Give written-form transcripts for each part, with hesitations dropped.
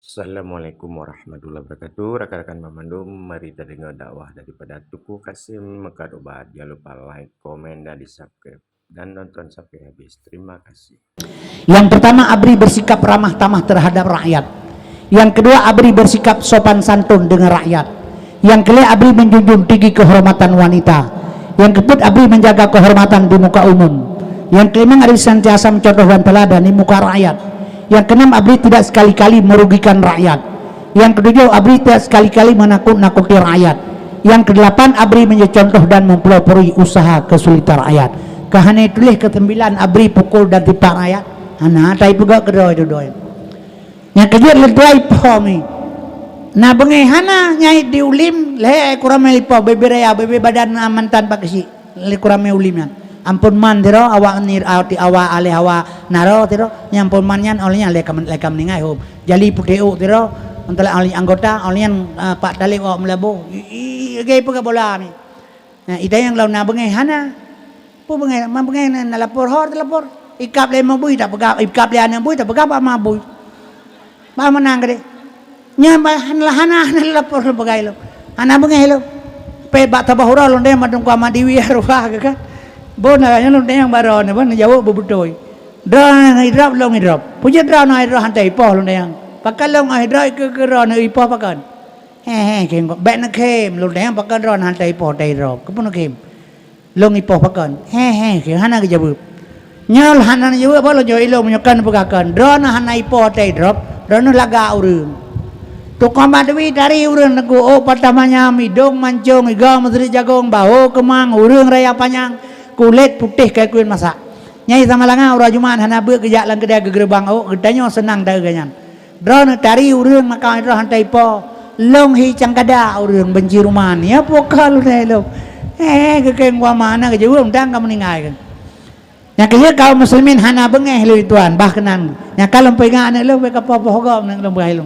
Assalamualaikum warahmatullahi wabarakatuh. Rekan-rekan Mamandum, mari kita dengar dakwah daripada Tuku Kasim Mekad Obat. Jangan lupa like, komen, dan di-subscribe. Dan nonton sampai habis. Terima kasih. Yang pertama, ABRI bersikap ramah tamah terhadap rakyat. Yang kedua, ABRI bersikap sopan santun dengan rakyat. Yang kelima, ABRI menjunjung tinggi kehormatan wanita. Yang keempat, ABRI menjaga kehormatan di muka umum. Yang kelima, ABRI senantiasa mencontoh dan teladan di muka rakyat. Yang keenam, ABRI tidak sekali-kali merugikan rakyat. Yang ketujuh, ABRI tidak sekali-kali menakut-nakuti rakyat. Yang kedelapan, ABRI menjadi contoh dan mempelopori usaha kesulitan rakyat. Kahane tulis ke-9, ABRI pukul dan tipak rakyat. Hana tai pegak kedoi tu doi. Yang kedua ledai pomi. Na bengai hana nyai diulim le kurame lipo bebe raya bebe badan mantan pakisi le kurame ulimnya. Ampun man tiro awak nir awti awak ale awak naro tiro nyampun manyan olehnya lekam ningai hom. Jali puteu tiro antara ahli anggota olian Pak Dalik awak melabu. Gay pegak bola ni. Nah ida yang lawan na bengai hana. Pu bengai man bengai na lapor hor lapor. Ikap le mabui tak pegap ikap le anak bui tak pegap ama bui ba menang gede nya hana lapor lo pegai lo ana bengai lo pe ba tabahura lo ndem madung kwa madiwi arwah kan bona nya lo ndem baro ne bon jawo bubutoi dra hidrop long hidrop puja dra na hidrop hantai po lo ndem pakal long hidrop ke ro ne ipo pakan he kem be na kem lo ndem pakal ro hantai po tai ro kupun kem long ipo pakan he ke hana ke jabu nyal hanan juga apa lo jauh ilo menyokan pegakan drone hanai potai drop drone laga urung tukang badui dari urung nego oh pertamanya midong mancung iga menteri jagong baho kemang urung raya panjang kulit putih kayak kulit masak nyai sama langa ura jumaan hana be kejak lang kedai gegerbang oh gedanya senang dah ganyan drone dari urung maka drone hantai po long hi cangkada urung benci rumah ni apa kalau dah lo kekeng gua mana ke jauh undang kamu ningai kan. Yang kedua kaum muslimin hana bengeh lu tuan bahkenan yang kalau pegang anak lu mereka apa hogam nang lu bahilung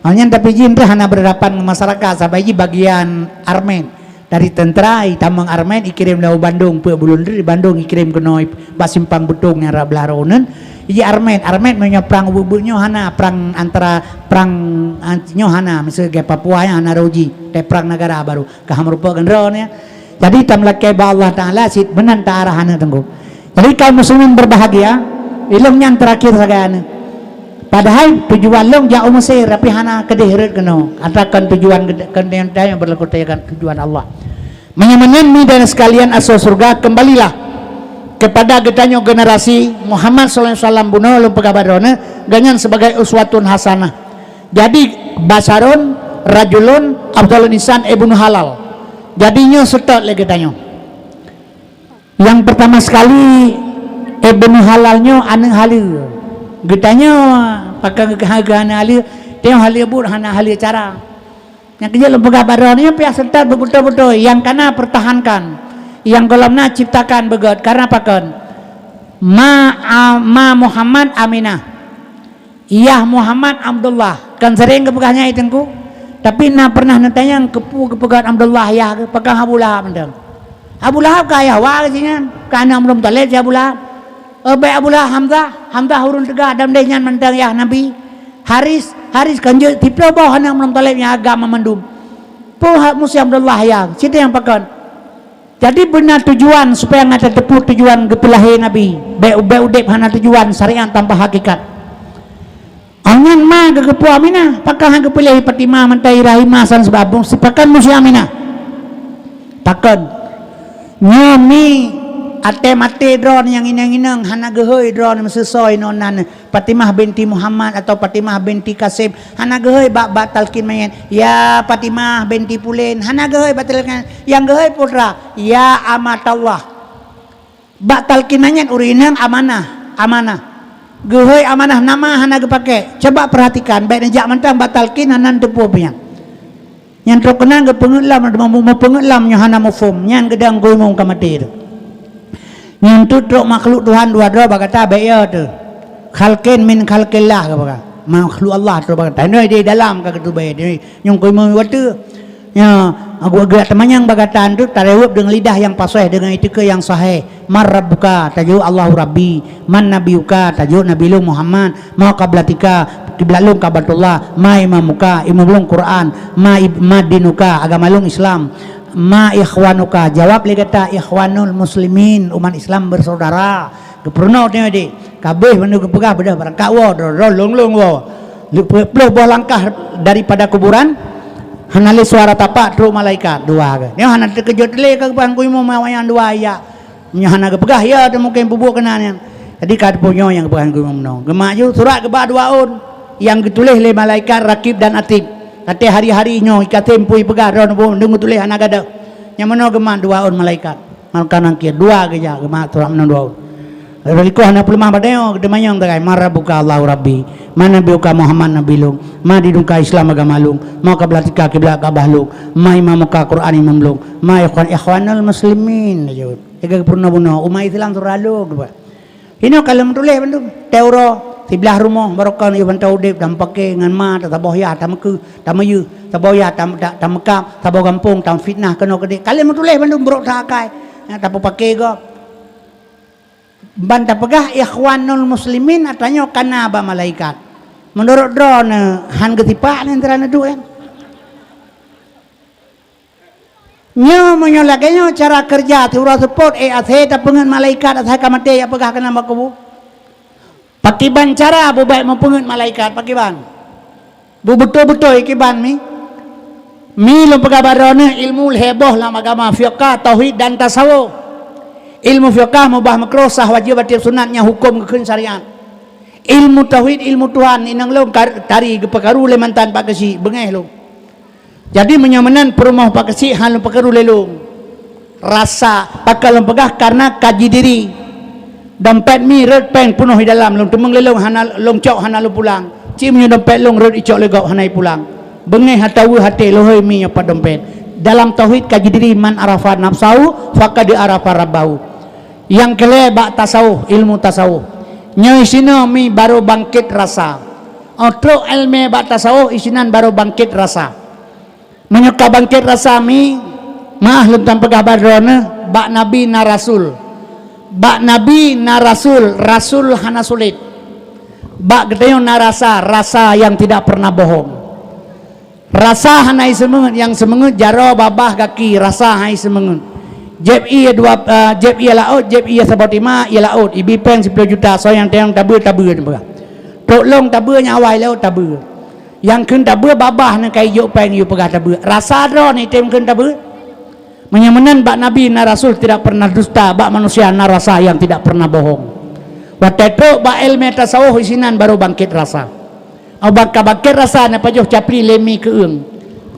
hanya tapi jin tu hana berhadapan dengan masyarakat sampai ji bagian Armen dari tentera tamang Armen ikirim lau Bandung pe bulundir di Bandung ikirim ke noi basimpang betung yang rablaronen ji Armen punya perang bubunyo hana perang antara perang antinyo hana misalnya Papua yang hana roji te perang negara baru kahamrupa gendron ya jadi tamlakai ba Allah taala sit benan ta arah hana tenggu. Jadi kaum muslimin berbahagia ilmunya yang terakhir sagana padahal tujuan long jauh Mesir tapi hana kedehret keno atakan tujuan kendian yang berlaku tujuan Allah menyemenami dan sekalian asal surga kembalilah kepada getanyo generasi Muhammad sallallahu alaihi wasallam bunuh lu pegabarona ganyan sebagai uswatun hasanah jadi basarun rajulun abdul nisan ibnu halal jadinya setot le getanyo. Yang pertama sekali Ibnu Halalnya aneng halil getanya pakai kehargaan halil dia halil bur hana halil cara yang kerja lembaga badannya pihak serta betul-betul yang kana pertahankan yang golamna ciptakan begot karena pakan ma Muhammad Aminah iya Muhammad Abdullah kan sering kepegahnya itengku tapi na pernah nantanya kepu kepegat Abdullah ya pegang Abu Lahab mendang Abu Lahab kaya wah jingan kana belum talib si Abu Lahab Abu Lahab Hamzah hurun tegak dan denyan mentang ya Nabi Haris kanjut tiplo bawah hana belum talibnya agama mendum poh musi Abdullah ya situ yang pakan jadi benar tujuan supaya ngata tepu tujuan gepelahi Nabi udep hana tujuan syariat tanpa hakikat angan ma gegepu Aminah pakah gepelahi Fatimah mentai rahimah san sebabung sipakan musi Aminah pakan nyami ate mate drone yang inang hana gehoy drone mesesoy nonan Fatimah binti Muhammad atau Fatimah binti Kasim hana gehoy bak talkin mayen ya Fatimah binti Pulen hana gehoy batalkan yang gehoy putra ya amatallah bak talkin mayen urinang amanah gehoy amanah nama hana gepake coba perhatikan baik nejak mentang batalkin hanan tepu punya yang terkenal ke pengelam mau pengelam hana mufum yang gedang gulung kamati itu yang tutruk makhluk Tuhan dua bagata baya tu khalqin min khalqillah ka makhluk Allah tu bagata noi di dalam ka tu baya ni yang gulung watu ya aku agak temanyang bagataan tu tarewup dengan lidah yang pasai dengan etika yang sahih marabbuka tajuk Allahu rabbi man nabiyuka tajuk nabilu Muhammad mau qablatika kiblat lung kabatullah, ma imamuka imam lung Quran, ma dinuka agama lung Islam, ma ikhwanuka jawab li kata ikhwanul muslimin umat Islam bersaudara keperno tengok di kabeh mendu kepegah bedah berangkat wo long wo puluh buah langkah daripada kuburan hanale suara tapak teruk malaikat dua ke ni hana terkejut le ke bangku imam mawayang dua ya nya hana kepegah ya mungkin bubuk kenanya jadi kad punyo yang kepegahan ku imam no gemaju surat ke dua on yang ditulis oleh malaikat rakib dan atib kata hari-hari nyo ikatim pui pegah ron nunggu tulis anak ada yang mana gemah dua on malaikat makan angkir dua keja gemah surat menang dua on Riko hana pelumah badeo kedemayang takai marabuka Allah Rabbi mana biuka Muhammad Nabi lung ma didungka Islam agama lung ma kablatika kiblat kabah lung ma imamuka Quran imam lung ma ikhwanul muslimin jawab jaga purna umat Islam suralung ini kalau menulis bantu teuro sebelah rumah barokah ni bantau dep dan pakai ngan ma taboh ya tamku tamayu taboh ya tamka taboh kampung tam fitnah kena gede kalau menulis bantu brok takai tapo pakai go banta pegah ikhwanul muslimin atanya kana ba malaikat menurut drone han getipak ni antara du kan nyo menyolaganya cara kerja tiura support athe ta pengen malaikat athe kamate ya pegah kana bakubu pakiban cara bu baik mempengen malaikat pakiban bu betul-betul ikiban mi lo pegah barone ilmu heboh lah agama fiqh tauhid dan tasawuf ilmu fiqah mubah makruh sah wajib wajib sunatnya hukum kekeun syariat ilmu tauhid ilmu Tuhan inang lo tari pekaru le mantan pak kesi bengeh lo jadi menyamanan perumah pak kesi hal pekaru le lo rasa pakal lo pegah karena kaji diri dompet mi red pen penuh di dalam lo temeng le lo hana long cok hana lo pulang cim nyo dompet lo red icok le gau hanai pulang bengeh hatawu hate lo hoi mi apa dompet dalam tauhid kaji diri man arafa nafsahu faqad arafa rabbahu yang kele bak tasawuf ilmu tasawuf nyo isina mi baru bangkit rasa otro ilmu bak tasawuf isinan baru bangkit rasa menyuka bangkit rasa mi maah lentan pegah badrona bak nabi na rasul rasul hana sulit bak gedeyo na rasa yang tidak pernah bohong rasa hanai semengut yang semengut jaro babah kaki rasa hai semengut jeb iya dua jeb iya laut jeb iya sabotima iya laut ibi pen 10 juta so yang tayang tabur tok long taburnya awal laut tabur yang keun tabur babah na kai juk pen yu pegah tabur rasa dro ni tem keun tabur menyamanan bak nabi na rasul tidak pernah dusta bak manusia na rasa yang tidak pernah bohong wateto bak ilmu tasawuf isinan baru bangkit rasa abak bangkit rasa na pajuh capri lemi keung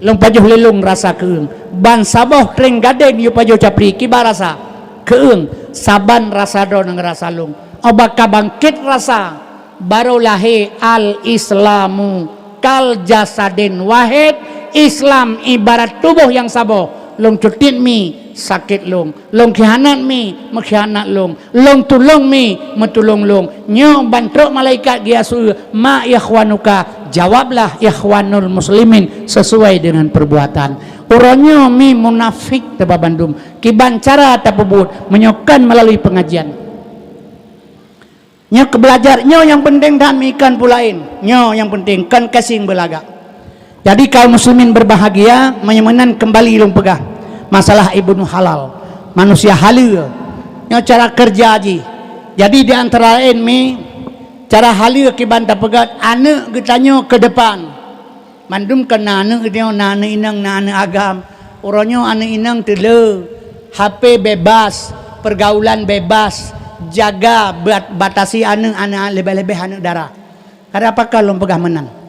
long pajuh lelung rasa keung ban saboh treng gadeng yu pajuh capri kibar rasa keung saban rasa do nang rasa lung abak bangkit rasa baru lahir al islamu kal jasadin wahid Islam ibarat tubuh yang saboh long cutit mi sakit long khianat mi mengkhianat long tulung mi metulung long nyo bantruk malaikat giasu ma ikhwanuka jawablah ikhwanul muslimin sesuai dengan perbuatan uronyo mi munafik teba Bandung kiban cara tapubut menyokan melalui pengajian nyo kebelajar nyo yang penting dan mi ikan pulain nyo yang penting kan kasing belaga jadi kaum muslimin berbahagia menyamanan kembali long pegah masalah ibnu halal manusia halal nyo cara kerja aji jadi di antara lain mi cara halal kibanta pegat anak getanyo ke depan mandum kena anak dia nana inang nana agam oronyo anak inang tele HP bebas pergaulan bebas jaga batasi anak lebih-lebih anak darah karena apakah lo pegah menang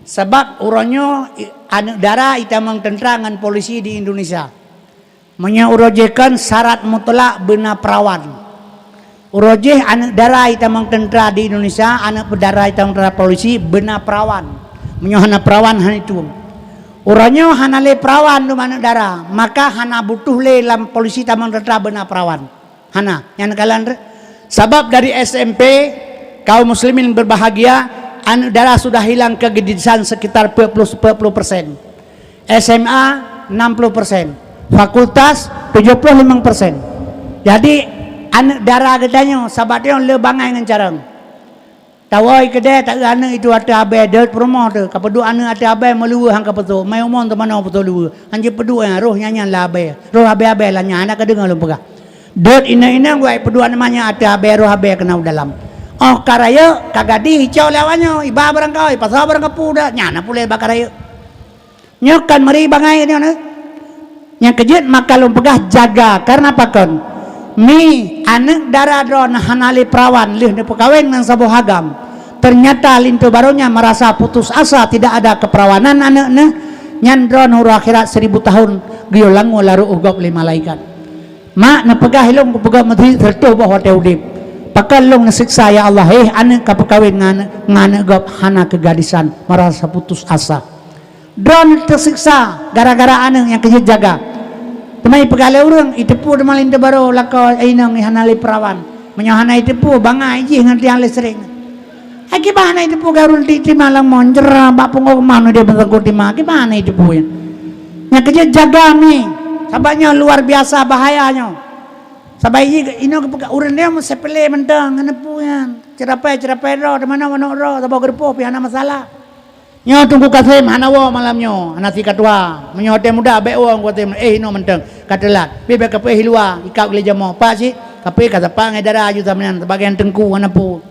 sebab uronyo anak darah itamang tentrangan polisi di Indonesia menyaurojekan syarat mutlak bena perawan urojeh anak darah itamang tentara di Indonesia anak berdarah itamang tentara polisi bena perawan menyohana perawan han itu uronyo hana le perawan du anak darah maka hana butuh le lam polisi tamang tentara bena perawan hana yang kalian sebab dari SMP kaum muslimin berbahagia anak darah sudah hilang kegedisan sekitar 40%. SMA 60%. Fakultas 75%. Jadi anak darah gedanya sahabat dia lebangai dengan carang. Tawai kedai tak ana itu ada abai deut promo tu. Kapedu ana ada abai melua hang kapetu. Mai umon tu mana betul lua. Hanje pedu roh nyanyan la abai. Roh abai la nyana ka dengar lu pegah. Deut ina gua pedu namanya ada abai roh abai kena dalam. Oh karaya kagadi hijau lawannya iba barang kau pasal barang kapu dah nyana pule bakaraya. Nyokan mari bangai ni ana. Yang kejut maka lu pegah jaga karena apa kon? Mi anak darah dron hanali perawan lih de pekawin nang sabuh hagam. Ternyata lintu barunya merasa putus asa tidak ada keperawanan anaknya. Nyandron huru akhirat 1000 tahun giolangu laru ugop li malaikat. Mak na pegah hilong pegah mati tertuh bahwa teudip. Pakal long nasiksa ya Allah anak ka pekawin ngana gop hana kegadisan merasa putus asa. Dron tersiksa gara-gara anak yang kejut jaga. Temai pegale urang itepu de malin de baro lakau ainang hanali perawan. Menyohana itepu bangai ji ngan tiang lesring. Aki bahana itepu garul ti malang monjera bak pungo manu dia bentuk timah. Aki bahana itepu ya. Nya kerja jaga mi. Sabanya luar biasa bahayanya. Sabai ino ke urang dia mau sepele mentang nganepu yan. Cerapai ro de mana ro tabo gerpo pi hana masalah. Nyo tunggu kasem hanawo malamnyo anak tika tua menyote muda be wong kote ino menteng katelat bebe kape hilua ikau le jamo pa si kape kata pa ngai dara aju tamenan bagian tengku anapu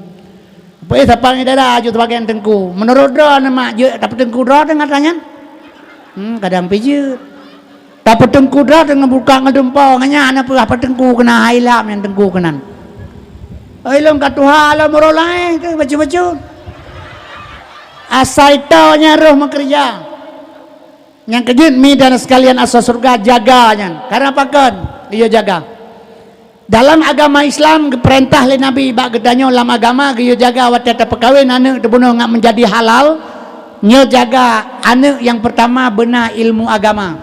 pe sapa ngai dara aju bagian tengku menurut do nama je dapat tengku do dengan tanya kadang pije dapat tengku do dengan buka ngedempo nganya anapu apa tengku kena hailam yang tengku kenan ailong katuha ala morolai ke baju-baju asal taunya roh bekerja yang kejut mi dan sekalian asal surga jaganya karena apa kan dia jaga dalam agama Islam perintah oleh Nabi bak gedanya dalam agama dia jaga watata perkawin anak dibunuh ngak menjadi halal nyo jaga anak yang pertama benar ilmu agama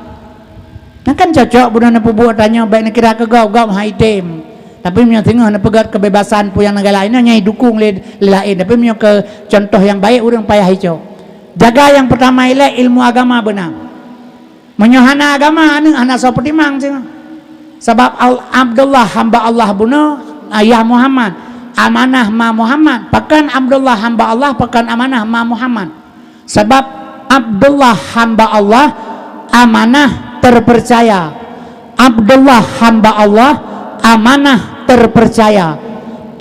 nah kan cocok bunuh na pubuh tanya baik nak kira ke gau haitem tapi punya tengah nak pegat kebebasan pu yang negara lain nyai dukung lain tapi punya ke contoh yang baik orang payah hijau jaga yang pertama ialah ilmu agama benar menyohana agama anak seperti mang sebab Abdullah hamba Allah bunuh ayah Muhammad amanah ma Muhammad pakan Abdullah hamba Allah pakan amanah ma Muhammad sebab Abdullah hamba Allah amanah terpercaya Abdullah hamba Allah amanah terpercaya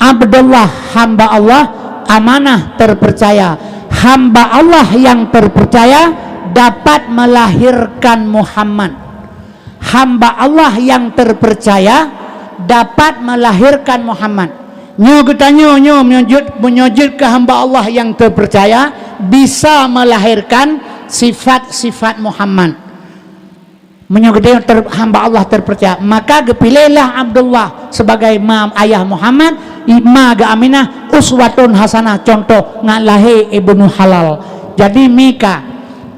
Abdullah hamba Allah amanah terpercaya hamba Allah yang terpercaya dapat melahirkan Muhammad hamba Allah yang terpercaya dapat melahirkan Muhammad nyo getanyo nyo menyujud ke hamba Allah yang terpercaya bisa melahirkan sifat-sifat Muhammad menyogede hamba Allah terpercaya maka gepilihlah Abdullah sebagai ayah Muhammad ima ga Aminah uswatun hasanah contoh ngalahi ibnu halal jadi Mika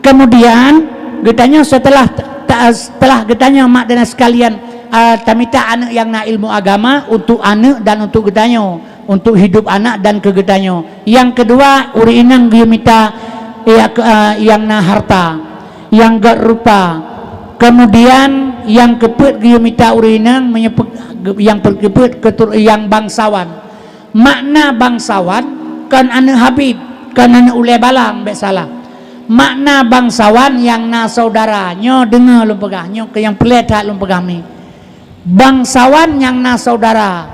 kemudian getanya setelah getanya mak dan sekalian tamita anak yang na ilmu agama untuk anak dan untuk getanya untuk hidup anak dan kegetanya yang kedua uri inang giumita yang na harta yang gak rupa kemudian yang keput giumita urinang yang perkeput yang bangsawan makna bangsawan kan anu Habib kan anu ule balang be salah makna bangsawan yang na saudara nyo dengar lu pegah nyo ke yang pelet lu pegah mi bangsawan yang na saudara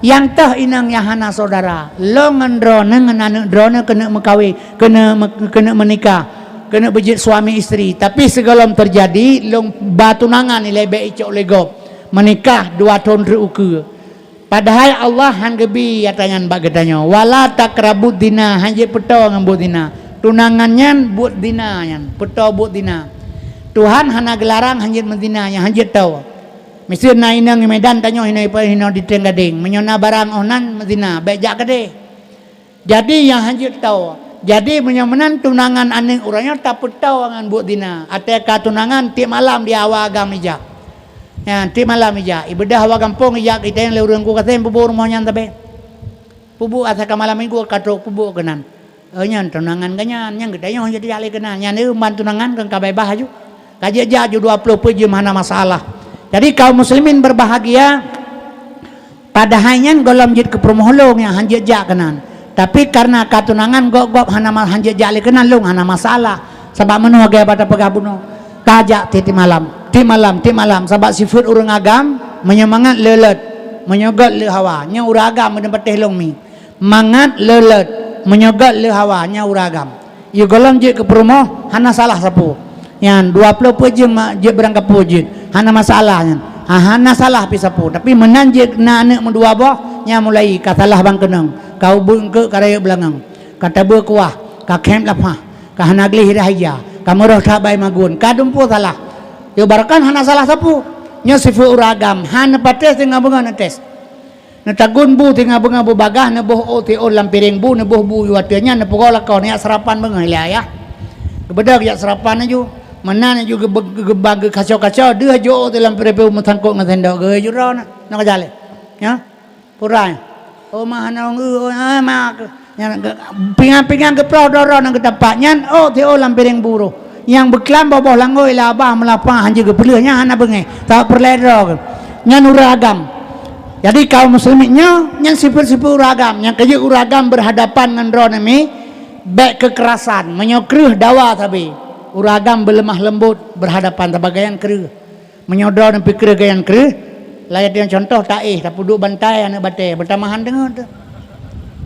yang teh inang yang hana saudara lo ngendrone ngan drone kena mekawi kena menikah kena bejit suami istri tapi segalom terjadi long batunangan nilai baik icok legop menikah 2 tahun reuke padahal Allah hanggebi yatangan bagetanya wala takrabud dina hanje peto ngambut dina tunangannya buat dina yan peto buat dina Tuhan hana gelarang hanje mendina yang hanje tau mesti na inang Medan tanyo hina di Tenggading menyona barang onan mendina bejak gede jadi yang hanje tau jadi menyamanan tunangan aning urangnya tak petau angan buat dina ateka tunangan ti malam di awal agam ija ya ti malam ija ibadah awal kampung ija kita yang leurang ku kata pubu rumahnya tabe pubu ateka malam minggu katrok pubu kenan nyan tunangan ganyan yang gede yang jadi alih kenan nyan itu man tunangan kan kabai bahaju kaji jaju 20 puji mana masalah jadi kaum muslimin berbahagia pada hanya golom jid ke permoholong yang hanjit jak kenan Tapi karena katunangan gop hana mal hanjat jali kenal lung hana masalah. Sebab menu gaya pada pegabuno kajak ti malam sebab sifat urang agam menyemangat lelet menyogot le hawa nya uragam menempatih long mi mangat lelet menyogot le hawa nya uragam ieu golong je ke perumoh hana salah sapu yan 20 pejeng je berangkat pujit hana masalah yan hana salah pi sapu tapi menan je na anak mendua boh nya mulai katalah bang keneng kau bungke karaya belangang kata berkuah ka kem lapah ka hanagli hidayah ka meroh tabai magun ka dumpu salah yo barakan hana salah sapu nya sifu uragam hana pates tengah bengan tes na tagun bu tengah bengan bu bagah na boh o ti on lampiring bu na boh bu yuatnya na pogola kau ni sarapan bengan ya bedak ya sarapan ju mana ju gebag kacau-kacau dia jo ti lampiring bu matangkok ngatendok ge ju ro na kajale ya purai oh mahana ngeu mak pingan-pingan ke prodoro nang ketapatnya oh teo lampiring buru yang beklam boboh langoi labah melapah hanje ke peleuhnya hana bengai tak perledro nyan uragam jadi kaum musliminnya nyan sipir-sipir uragam yang kerja uragam berhadapan dengan ronemi baik kekerasan menyokruh dawa tapi uragam berlemah lembut berhadapan tabagayan kereh menyodor dan pikir gayan kereh layat yang contoh taih tak duduk bantai anak batai bertamahan dengan tu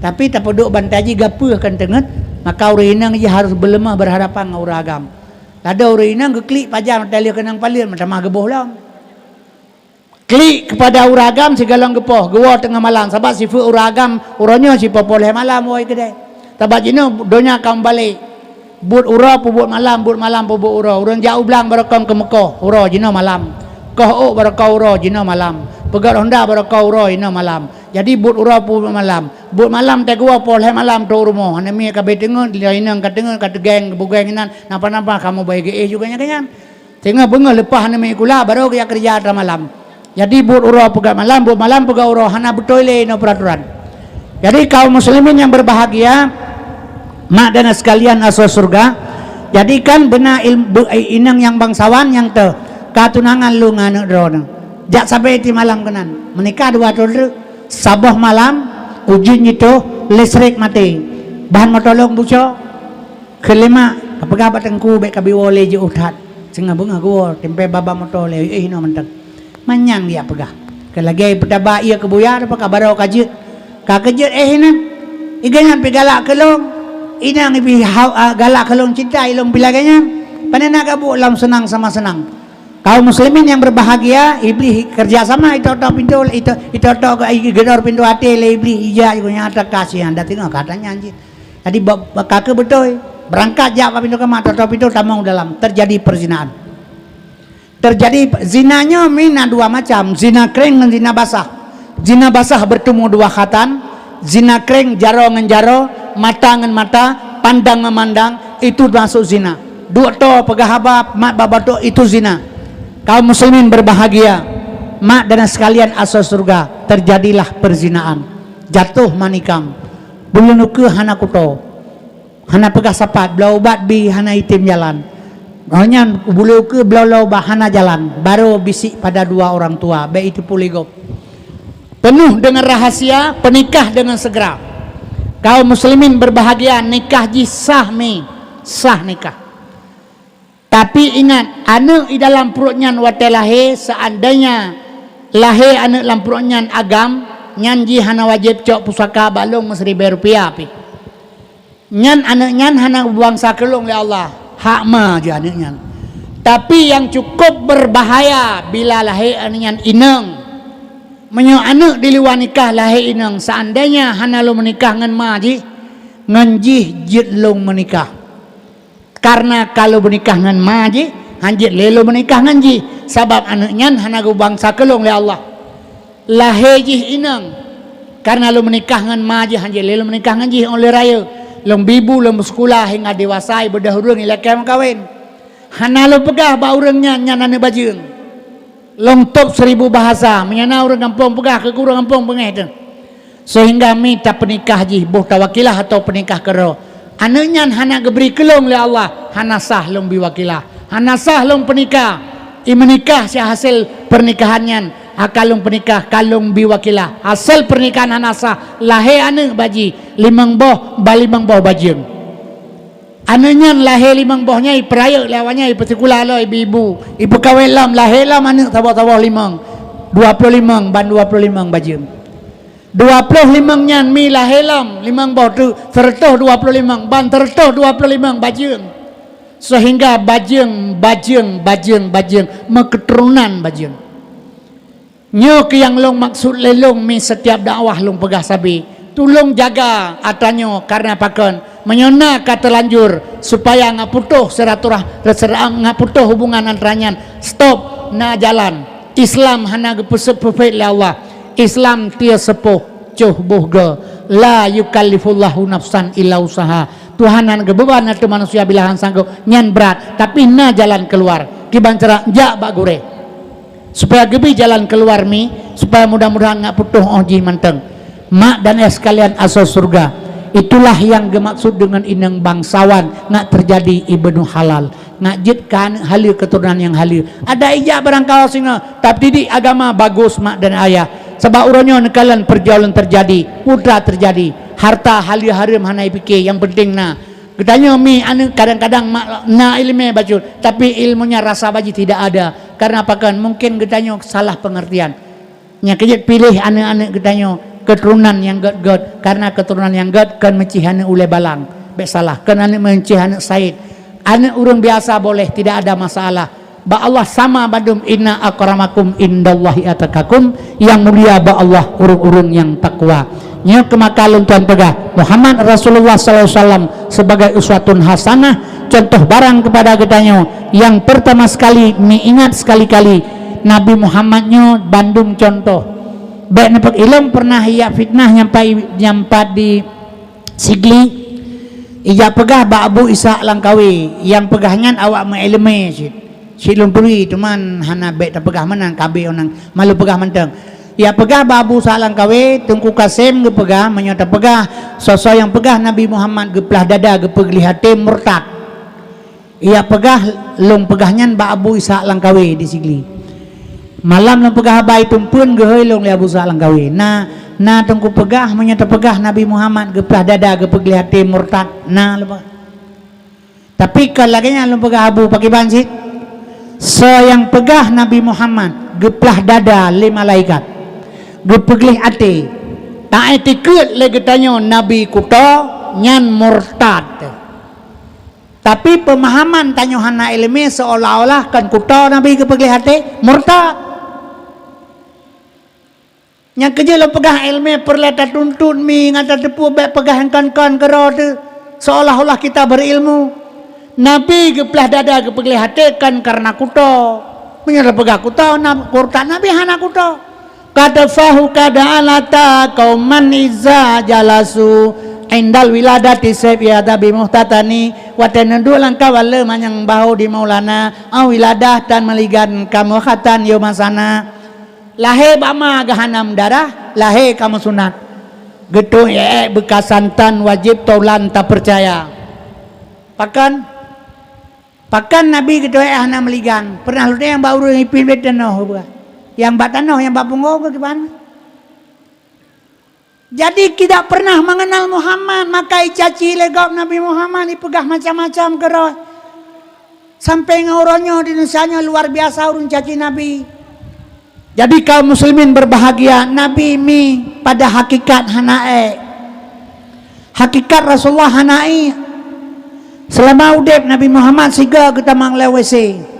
tapi tak duduk bantai je gapuh kan tenget maka orang inang je harus berlemah berhadapan dengan uragam ada orang inang ke klik pajam tali kenang palir macam mah geboh lah klik kepada uragam segalang gepoh gewa tengah malam sebab sifat uragam uranya si popoleh malam oi kedai tabat jino donya kaum balik but ura pubut malam pubut ura urang jauh belang barakam ke Mekah ura jino malam koh barakau ura jino malam pegat Honda barakau ura jino malam jadi but ura pubut malam teh gua poleh malam tu rumah ane mi ka betengon dia inang ka tengon ka tegeng bugeng nan napa-napa kamu baik juga nya kanyan tengah bengal lepah ane mi kula baru dia kerja ada malam jadi but ura pegat malam pegat ura hana betul no peraturan jadi kaum muslimin yang berbahagia mak dan sekalian asal surga jadikan benar inang yang bangsawan yang te katunangan lu nganu drone jak sampai ti malam kenan menikah dua tahun sabah malam ujian itu listrik mati bahan motolong buco kelima apakah batengku baik kabiwole je uthat cenga bunga gua tempe baba motole no mentek manyang dia pegah kelagi pedaba ia kebuya apa kabaro kajit ka kejit ini iganyan pigalak kelong inang ibi galak kelong cinta ilong bilaganya panena gabu lam senang sama senang kaum muslimin yang berbahagia iblis kerjasama itu pintu itu gedor pintu hati le iblis ija igunya ada kasihan dah tengok katanya anjing jadi kakek betul berangkat jak pintu ke mata pintu tamang dalam terjadi perzinaan terjadi zinanya mina dua macam zina kering dan zina basah bertemu dua khatan zina kering jaro ngan jaro mata ngan mata pandang memandang itu masuk zina dua to pegahabab mak babato itu zina kaum muslimin berbahagia mak dan sekalian asal surga terjadilah perzinaan jatuh manikam bulunuke hana kuto hana pegah sapat belau bat bi hana itim jalan hanya bulunuke belau hana jalan baru bisik pada dua orang tua baik itu poligop penuh dengan rahasia penikah dengan segera kaum muslimin berbahagia nikah ji sah nikah tapi ingat anak di dalam perutnya wate lahir seandainya lahir anak dalam perutnya agam nyanji hana wajib cok pusaka balung Rp1.000 api nyan anak nyan hana buang sakelung oleh Allah hak ma je anak nyan tapi yang cukup berbahaya bila lahir anak nyan ineng menyo anak di luar nikah lahir ineng seandainya hana lo menikah ngan ma ji ngan jih jit long menikah karena kalau menikah dengan maji hanjit lelo menikah dengan ji sebab anaknya hana bangsa kelong oleh Allah lahejih inang karena lo menikah dengan maji hanjit lelo menikah dengan ji oleh raya long bibu long sekolah hingga dewasa berdahurung ilakam kawin hana lo pegah ba urangnya nyanane bajeng long top 1000 bahasa menyana orang kampung pegah ke kurang kampung pengeh tu sehingga minta penikah ji boh tawakilah atau penikah kero anaknya hana geberi kelong oleh Allah hana sah long biwakilah hana sah long penikah menikah si hasil pernikahannya kalung pernikah kalung biwakilah hasil pernikahan anasa lahir anak baji 5 boh balimang boh bajing anaknya lahir 5 bohnya peraya lawannya particular lo ibu ibu kawin lam lahir lam anak tabah-tabah 5 25 ban 25 bajing 25 nyan mi lahir lam 5 boh tu tertuh 25 ban tertuh 25 bajing sehingga bajing meketurunan bajing nyo ke yang long maksud lelong mi setiap dakwah long pegah sabi tolong jaga atanyo karena pakan menyona kata lanjur supaya ngaputuh ngaputuh hubungan antaranya stop na jalan Islam hana gepesepepet le Allah Islam tia sepuh cuh buhga la yukallifullahu nafsan illa usaha Tuhanan gebeban atau manusia bilahan sanggup nyan berat tapi na jalan keluar kiban cerah jak bak gure supaya gebi jalan keluar mi supaya mudah-mudahan ngak putuh oji manteng mak dan sekalian asal surga itulah yang dimaksud dengan inang bangsawan ngak terjadi ibnu halal ngak jitkan halil keturunan yang halil ada ijak barangkali singa tapi di agama bagus mak dan ayah sebab uronyo nekalan perjauhan terjadi putra terjadi harta halil harim hanai fikir yang penting na katanya mi anu kadang-kadang na ilmu bacul tapi ilmunya rasa baji tidak ada karena apa kan mungkin katanya salah pengertian nya kejut pilih anak-anak katanya keturunan yang god karena keturunan yang god kan mencihana oleh balang baik salah kan anak mencihana Said anak orang biasa boleh tidak ada masalah ba Allah sama badum inna akramakum indallahi atakakum yang mulia ba Allah urung-urung yang takwa nya kemakalun tuan pegah Muhammad Rasulullah SAW sebagai uswatun hasanah contoh barang kepada kitanya yang pertama sekali ingat sekali-kali Nabi Muhammadnya Bandung contoh baik nampak ilmu pernah ia fitnah nyampai di Sigli ija pegah ba Abu Isa Langkawi yang pegahnya awak mengilmi si lumpuri cuman hana baik tak pegah menang kabe onang malu pegah menteng ya pegah babu salang kawe Tengku Kasim ge pegah menyata pegah sosok yang pegah Nabi Muhammad ge pelah dada ge pegli hati murtad ia pegah long pegahnya Abu Isa Langkawe di Sigli malam long pegah bayi tumpun ge heulong le Abu Isa Langkawe na tengku pegah menyata pegah Nabi Muhammad ge pelah dada ge pegli hati murtad na lupa tapi kalau lagi long pegah Abu pakai bansit yang pegah Nabi Muhammad ge pelah dada le malaikat gepeglih ati tak etikut lagi tanya Nabi kuto nyan murtad tapi pemahaman tanya hana ilmi seolah-olah kan kuto Nabi gepeglih ati murtad yang kerja lo pegah ilmi perleta tuntun mi ngata tepu baik pegah kan kerot seolah-olah kita berilmu Nabi geplah dada gepeglih hati kan karena kuto menyerah pegah kuto murtad Nabi hana kuto kata fahu kada alata kauman iza jalasu indal wiladati sebiyada bimuhtatani watenendu langka wale manyang bahu di maulana awiladah tan meligan kamu khatan yomasana lahe bama gahanam darah lahe kamu sunat getu bekas santan wajib taulan tak percaya pakan Nabi getu hana meligan pernah lu yang baru ngipin bedano yang batanoh yang bapungo bagaimana jadi tidak pernah mengenal Muhammad maka icaci legok Nabi Muhammad dipegah macam-macam kerot sampai ngauronyo di Indonesia luar biasa urun caci Nabi jadi kaum muslimin berbahagia Nabi mi pada hakikat hanae hakikat Rasulullah hanae selama udep Nabi Muhammad siga kita manglewesi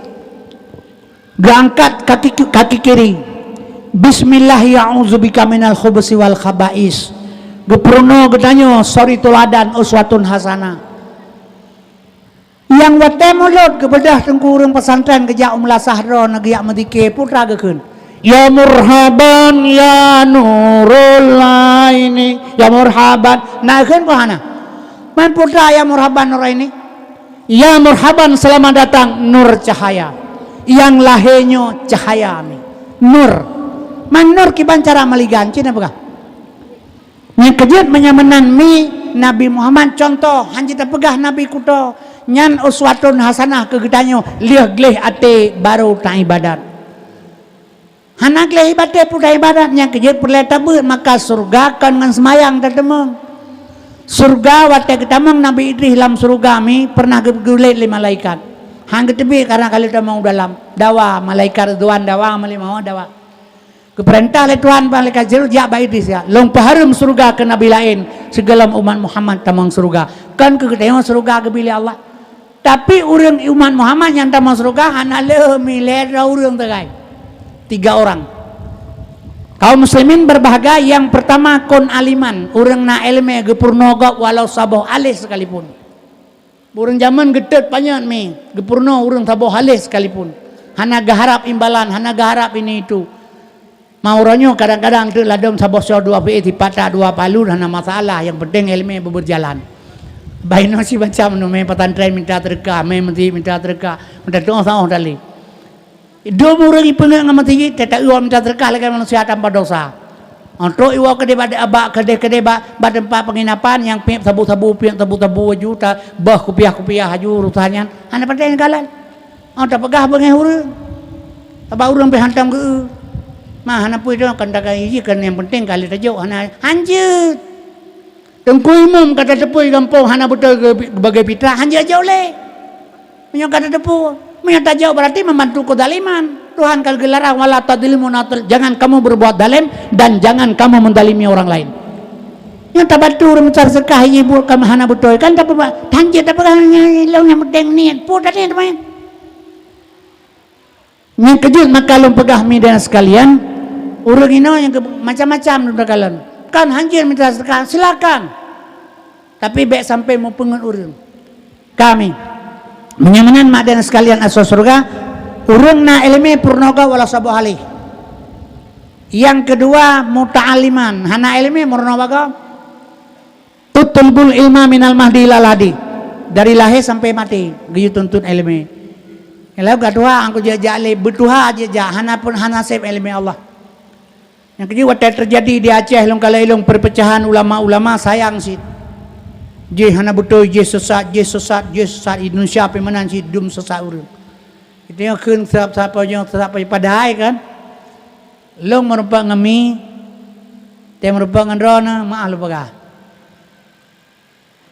diangkat kaki kiri bismillah ya'udzubika minal khubusi wal khaba'is geprono gedanyo sorry tuladan uswatun hasanah yang wate mulut kebedah tengkurung pesantren kejak umlah sahro nagiyak medike putra gekeun ya murhaban ya nurul laini ya murhaban naikeun pohana man putra ya murhaban nur ini ya murhaban selamat datang nur cahaya yang lahirnya cahaya mi nur man nur kiban cara meliganci apa yang kejut menyamanan mi Nabi Muhammad contoh hanjita pegah Nabi kuto nyan uswatun hasanah kegetanyo liah gleh ate baru tak ibadat Hanak le ibadah pun ibadatnya kejut perleta ber maka surga kan dengan semayang tetemeng. Surga wate ketamang Nabi Idris dalam surga mi pernah gegulit le malaikat. Hang ketebi karena kali tamang dalam dawa malaikat Ridwan dawa mali mau dawa. Keperintah le Tuhan malaikat Jibril ja ba Idris ya. Long paharum surga ke nabi lain segala umat Muhammad tamang surga. Kan ke ketemu surga ke pilih Allah. Tapi urang umat Muhammad yang tamang surga hana le milih urang tegai. 3 orang. Kaum muslimin berbahagia. Yang pertama kon aliman, urang na ilmu gepurnoga walau saboh alis sekalipun. Urang zaman gedet panjang mi gepurno urang saboh alis sekalipun. Hana gaharap imbalan, hana gaharap ini itu. Mauranyo kadang-kadang tu ladom saboh so 2 pi patah 2 palu hana masalah, yang penting ilmu berjalan. Baino si macam nu me petantren minta terka, me menti minta terka, minta doa sahih tali. Dua orang ipengak ngamati tetak iwan minta terkah lagi manusia tanpa dosa. Untuk iwa kedai pada abak kedai pada tempat penginapan yang piak sabu-sabu juta bah kupiah haju rusahnya. Anda pada yang galan. Tak pegah bengeh urang. Tabak urang pe hantam ke. Mah hana pui dah kan tak hiji kan yang penting kali tajuk hana hanjut. Tengku imam kata tepui gampang hana betul bagai fitrah hanjut aja oleh. Punya kata tepu. Menyata jauh berarti membantu kedaliman. Tuhan kalau gelarang wala tadlimu natul, jangan kamu berbuat dalim dan jangan kamu mendalimi orang lain. Yang tabatur mencari sekah ibu kamu hana betul kan tak apa tanjir tak apa long yang penting niat pun tadi teman. Yang kejut maka long pegah dan sekalian urang ino yang macam-macam sudah kalian kan hanjir minta sekah silakan. Tapi baik sampai mau pengen urang. Kami menyamanan mak dan sekalian asal surga urang na ilmu purnoga wala sabu halih. Yang kedua muta'aliman hana ilmu murnoga tutulbul ilma minal mahdi ilal hadi, dari lahir sampai mati giyu tuntut ilmu. Kalau kedua angku jajak le betuha aja hana pun hana sep ilmu Allah. Yang kedua terjadi di Aceh long kala ilung perpecahan ulama-ulama sayang sih. Je hana betul je sesat Indonesia pemenang si dum sesat urang. Itu yang keun siapa yang pada hai kan. Long merupakan ngemi te merupakan rona maah lu pagah.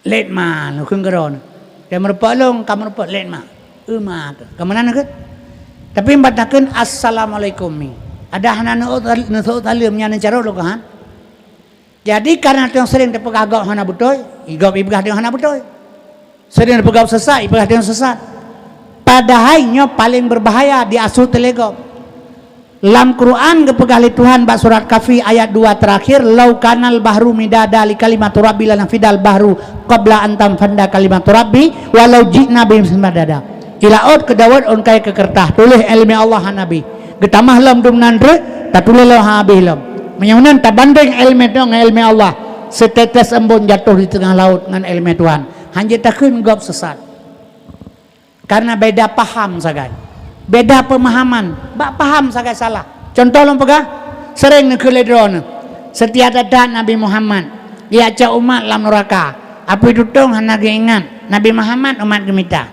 Let ma lu keun rona. Te merupakan long kamu merupakan let ma. Ma ke. Kemana ke? Tapi mbatakeun assalamualaikum mi. Ada hana nu talim nya cara lu kan. Jadi karena yang sering terpegah gak hana betul, igap ibgah dia hana betul. Sering terpegah sesat, ibgah dia sesat. Padahalnya paling berbahaya di asuh telegop. Dalam Quran kepegah li Tuhan bak surat Kafi ayat 2 terakhir, lau kanal bahru midada li kalimatu rabbi lana fidal bahru qabla antam fanda kalimatu rabbi walau ji'na bim madada. Ila od ke Dawud on kai ke kertas tulis ilmi Allah nabi. Getamah lam dum nandre tak tulis lo habis lam. Menyamanan tak banding ilmu dengan ilmu Allah. Setetes embun jatuh di tengah laut dengan ilmu Tuhan. Hanya takkan gop sesat. Karena beda paham sagai. Beda pemahaman. Bak paham sagai salah. Contoh lo pegah. Sering nak keledron. Setiap ada Nabi Muhammad. Dia cak umat dalam neraka. Apa itu dong hana ingat. Nabi Muhammad umat gemita.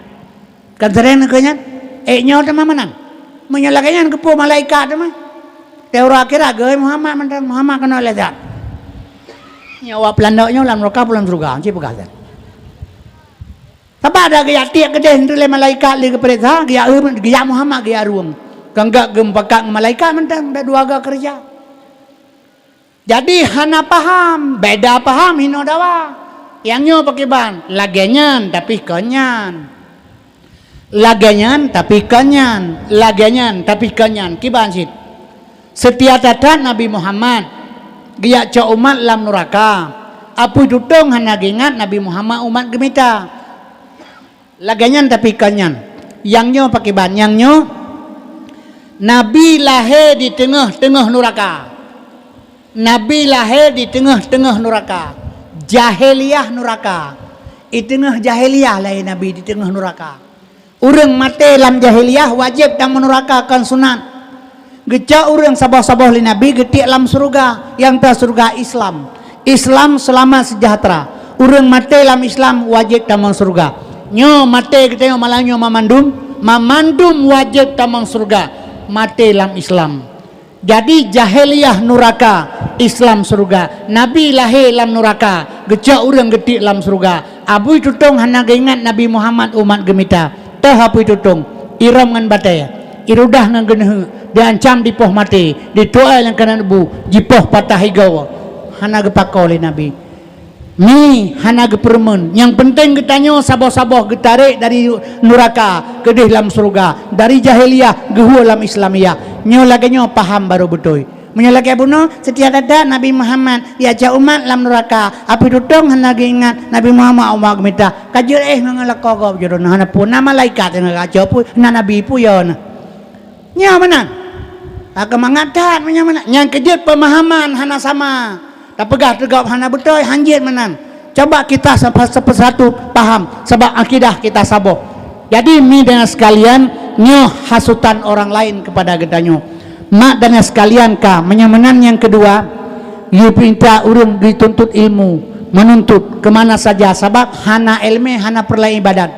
Kan sering nak kenyat. Nyawa teman menang. Menyalakannya kepu malaikat teman. Teora kira gay Muhammad kena lezat. Nyawa pelandoknya dalam neraka pulang surga. Cik pegah. Tapi ada gaya tiak gede hentu le malaikat le keperintah gaya Muhammad gaya ruang. Kanggak gempakak malaikat mentang dah 2 agak kerja. Jadi hana paham, beda paham hino dawa. Yang nyo pakai ban, lagenyan tapi konyan. Lagenyan tapi konyan, lagenyan tapi konyan. Kiban sit. Setiap datang Nabi Muhammad dia cak umat lam neraka. Apu dudung hana ingat Nabi Muhammad umat gemita. Laganyan tapi kanyan. Yang nyo pakai ban, yang nyo Nabi lahir di tengah-tengah neraka. Nabi lahir di tengah-tengah neraka. Jahiliyah neraka. Di tengah jahiliyah lahir Nabi di tengah neraka. Urang mati dalam jahiliyah wajib dan neraka kan sunat. Gecak orang sabah-sabah li Nabi getik dalam surga. Yang tak surga Islam. Islam selamat sejahtera. Orang mati dalam Islam wajib tamang surga. Nyo mati kita yang malangnya mamandum wajib tamang surga. Mati dalam Islam. Jadi jahiliyah neraka, Islam surga. Nabi lahir dalam neraka, gejak orang getik dalam surga. Abu tutung hana ingat Nabi Muhammad umat gemita. Tah apu tutung iram ngan batai, irudah ngan genehu, diancam dipoh mati, dituai yang kena nebu, jipoh patah higau. Hana gepakau oleh Nabi. Ni hana gepermen. Yang penting getanyo saboh-saboh getarik dari neraka ke dalam surga, dari jahiliyah gehu dalam Islamiyah. Nyo lagi nyo paham baru betul. Menyalaki bunuh setiap ada Nabi Muhammad diajak umat dalam neraka. Api tutong hana ingat Nabi Muhammad umat gemita. Kajur ngalako kau jodoh hana pun nama malaikat yang ngajak pun hana Nabi pun ya. Nya mana? Kemangatan punya mana? Yang kejut pemahaman hana sama. Tak pegah tegak hana betul hanjit menan. Coba kita satu paham sebab akidah kita saboh. Jadi mi dengan sekalian nyo hasutan orang lain kepada gedanyo. Mak dan sekalian ka menyamanan yang kedua, you pinta urung dituntut ilmu, menuntut kemana saja sebab hana ilmu hana perla ibadat.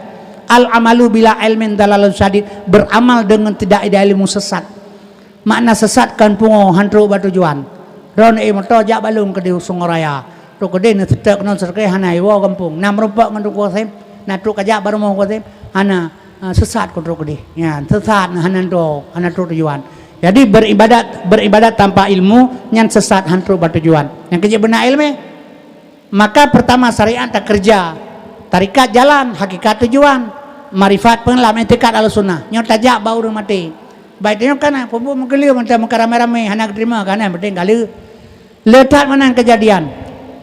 Al amalu bila ilmin dalalun syadid, beramal dengan tidak ada ilmu sesat. Makna sesat kan pungo hantru batujuan. Ron moto jak balung ke di Sungoraya. Tu ke den setek non serkai hana iwo kampung. Nam rupak ngan ko sem. Na tu kajak baru mau ko sem. Hana sesat ko tu ke di. Ya, sesat hana tu tujuan. Jadi beribadat tanpa ilmu nyan sesat hantru batujuan. Yang kerja benar ilmu. Maka pertama syariat tak kerja. Tarikat jalan, hakikat tujuan. Marifat pengelam etikat al-sunnah. Nyo tajak bau rumah mati. Baiknya kan pupu mengeliu macam rame-rame hana terima kan penting kali. Letak mana kejadian.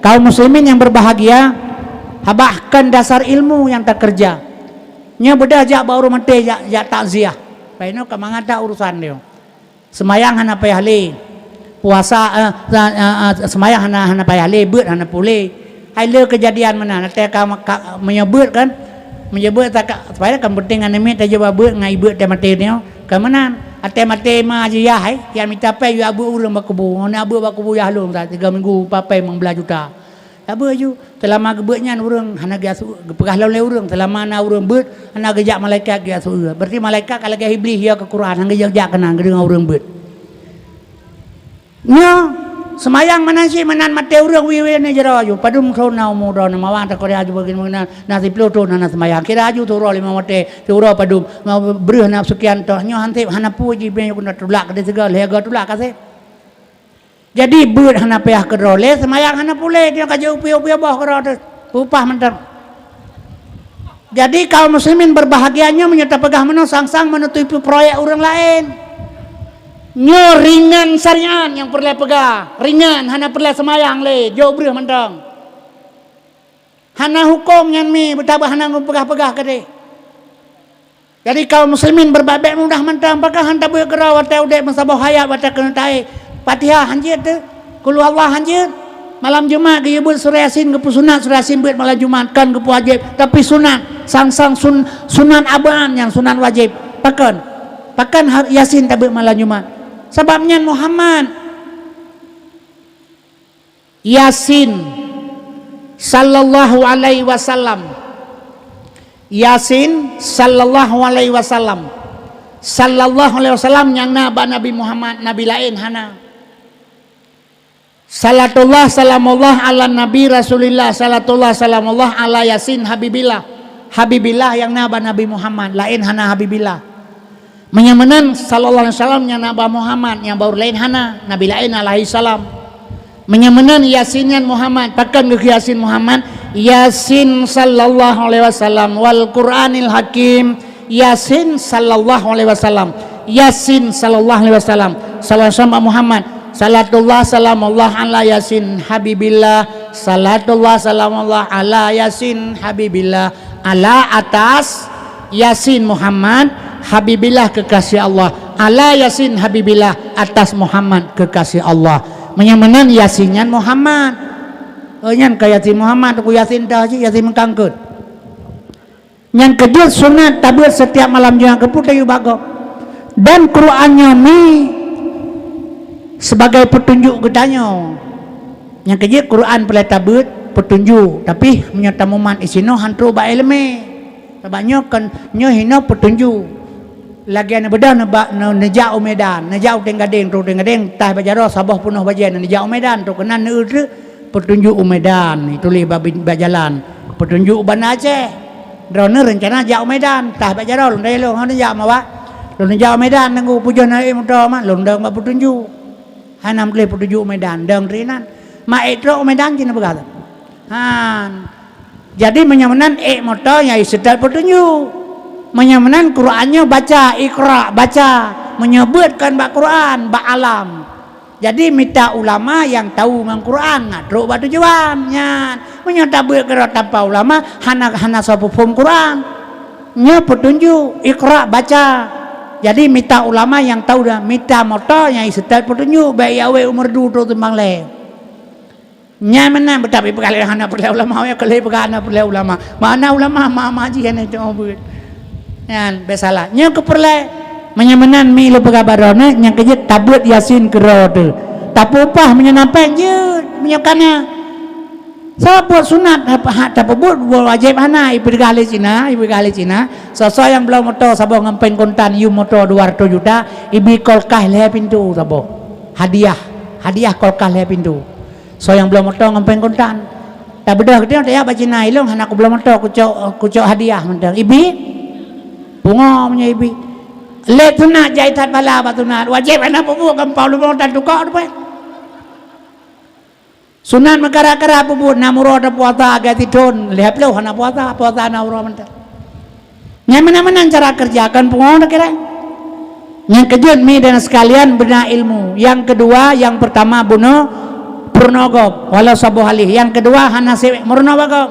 Kaum muslimin yang berbahagia bahkan dasar ilmu yang tak kerja. Nya beda jak bau rumah mati jak takziah. Baiknya kemangata urusan dia. Semayang hana payah le. Puasa semayang hana payah le, beut hana pule. Hai le kejadian mana nanti menyebut kan. Menyebut tak supaya kan penting anime tak jawab beut ngai beut dia mati dia. Kemana? Ate mate ma aja hai yang minta pai you abu urang bakubu na abu bakubu ya halum tak 3 minggu papai mengbelah juta abu aju selama gebeutnya urang hana gasu gepegah lawan urang selama na urang beut hana gejak malaikat gasu berarti malaikat kalau ge iblis ya ke Quran hang gejak kenang dengan urang beut nya semayang mana sih menan mate urang wiwi ne jero aju padum sona umur na mawang tak kore aju bagin mana nasi ploto na semayang kira aju turo lima mate turo padum mau breuh na sekian toh nyo hante hana puji be kuna tulak de segala lega tulak kase jadi beut hana payah kedrole semayang hana pule dia kaje upi-upi boh kero upah mentar jadi kaum muslimin berbahagianya menyata pegah meno sang-sang menutupi proyek orang lain. Nyo ringan syariat yang perlu pegah ringan hana perlu semayang le jauh breuh mentang hana hukum yang mi betapa hana pegah-pegah kade. Jadi kaum muslimin berbabek mudah mentang pakah hanta buat kerau atau udek masabah hayat baca kena taik Fatihah hanjit tu kulu Allah hanjit malam Jumat ke yubut surah Yasin ke sunat surah Yasin buat malam Jumat kan ke wajib tapi sunat sang-sang sunan aban yang sunan wajib pakan Yasin tak buat malam Jumat. Sebabnya Muhammad Yasin sallallahu alaihi wasallam Yasin sallallahu alaihi wasallam yang Nabi Muhammad nabi lain hana salatullah salamullah ala nabi rasulillah salatullah salamullah ala Yasin habibillah yang Nabi Muhammad lain hana habibillah menyamanan sallallahu alaihi wasallam yang Nabi Muhammad yang baru lain hana nabi lain alaihi salam menyamanan Yasinyan Muhammad pakan ke Yasin Muhammad Yasin sallallahu alaihi wasallam wal Qur'anil Hakim Yasin sallallahu alaihi wasallam Yasin sallallahu alaihi wasallam sallallahu Muhammad salatullah salamullah ala Yasin habibillah salatullah salamullah ala Yasin habibillah ala atas Yasin Muhammad habibillah kekasih Allah ala Yasin habibillah atas Muhammad kekasih Allah menyamanan Yasinyan Muhammad nyan ka Yasin Muhammad ku Yasin dah Yasin mengkangkut yang kedua sunat tabur setiap malam Jumat keputih bago dan Qur'annya mi sebagai petunjuk gedanyo yang kedua Quran pelai tabur petunjuk tapi menyata muman isino hantru ba ilme sebabnya kan nyo hina petunjuk lagi na beda na nejau medan nejau tenggadeng tu tenggadeng tah bajaro sabah punuh bajian nejau medan tu kena neudre petunjuk medan itu li bajalan petunjuk ban Aceh drone rencana jau medan tah bajaro lundai lo hana jau mawa lun jau medan nanggu pujon ai motor mah lun dang ba petunjuk hanam kle petunjuk medan dang rinan ma etro medan cina begala han jadi menyamanan motor yang sedal petunjuk menyamanan Qurannya baca Iqra baca menyebutkan bak Quran bak alam jadi minta ulama yang tahu dengan Quran ngadruk bak tujuannya menyata bergerak tanpa ulama hana sapufum Quran nya petunjuk Iqra baca jadi minta ulama yang tahu dah minta motor yang sedal petunjuk baik awe umur 2 tu timbang le nya mana betapi perkali hana perlu ulama ya kali perkana perlu ulama mana ulama maji kan itu obut yan besalah nya keperle menyamanan mi lu pegabarona nya kejet tabut yasin kerode tapupah menyenapan je menyakana sabut sunat tapubut wajib hana ibu gali Cina sosok yang belum motor sabah ngampen kontan yu motor 200 juta ibi kolkah le pintu sabah hadiah kolkah le pintu so yang belum motor ngampen kontan tak beda dia ya bacina ilung hana aku belum motor kucok hadiah mentang ibi bunga punya ibi le tunat jaitat bala batunat wajib anak pubu gampau lu dan tukok depan sunat makara-kara pubu namuro da puasa agak tidun lihat lu hana puasa namuro mentang nyaman-nyaman cara kerjakan bunga kira yang kejut mi dan sekalian benar ilmu yang kedua yang pertama bunuh purnogob walau sabu halih yang kedua hana sewek murnogob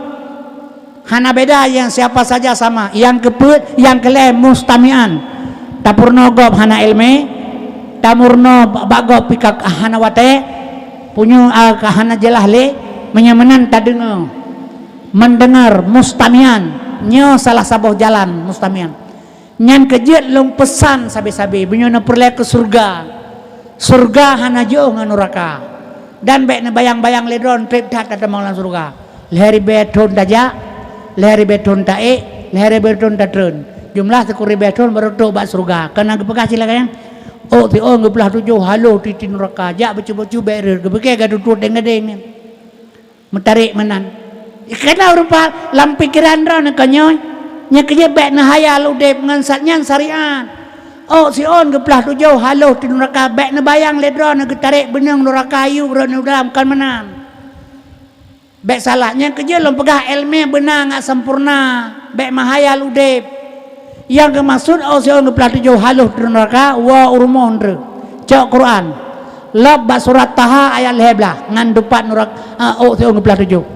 hana beda yang siapa saja sama yang keput yang kele mustamian tapurnogob hana ilme tamurno bagob pikak hana wate punyu hana jelah le menyamanan tadengo mendengar mustamian nyo salah sabuh jalan mustamian nyan kejut long pesan sabe-sabe bunyo na perle ke surga hana jo nganuraka dan baik na bayang-bayang ledron trip tat ada maulan surga lehari beton daja lehari beton tae lehari beton tatren jumlah sekuri beton baru tu bak surga kena gepekah silakan oh ti oh geplah 7 halo titi neraka jak becu-becu berer gepeke gadutut deng-deng mentarik menan kena rupa lam pikiran ro ne kanyoy nya keje bek na hayal udep ngan satnya syariat oh si on geplah 7 halo titi neraka bek na bayang ledron getarik benang neraka ayu ro dalam kan menan bek salahnya kerja lom pegah ilmu benar ngak sempurna bek mahayal udep yang kemaksud oh si orang pelatih jauh haluh di neraka wa urmoh ndre cok Quran lob bak surat Taha ayat leblah ngan dupat neraka oh si orang pelatih jauh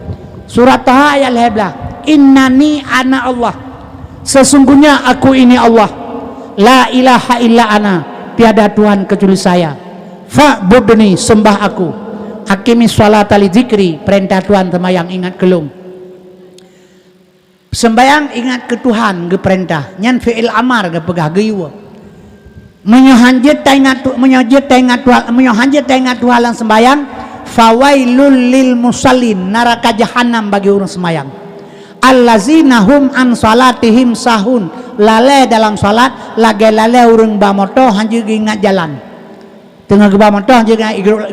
surat Taha ayat leblah innani ana Allah sesungguhnya aku ini Allah la ilaha illa ana tiada Tuhan kecuali saya fa'budni sembah aku hakimi sholat ali zikri perintah Tuhan semayang ingat kelum sembayang ingat ke Tuhan ke perintah nyan fi'il amar ke pegah geyuwa menyohanjit ingat Tuhan lang sembayang fawailul lil musallin neraka jahanam bagi orang sembayang allazina hum an salatihim sahun lale dalam salat lage lale urang bamoto hanjir ingat jalan tengah gebah motor hanjir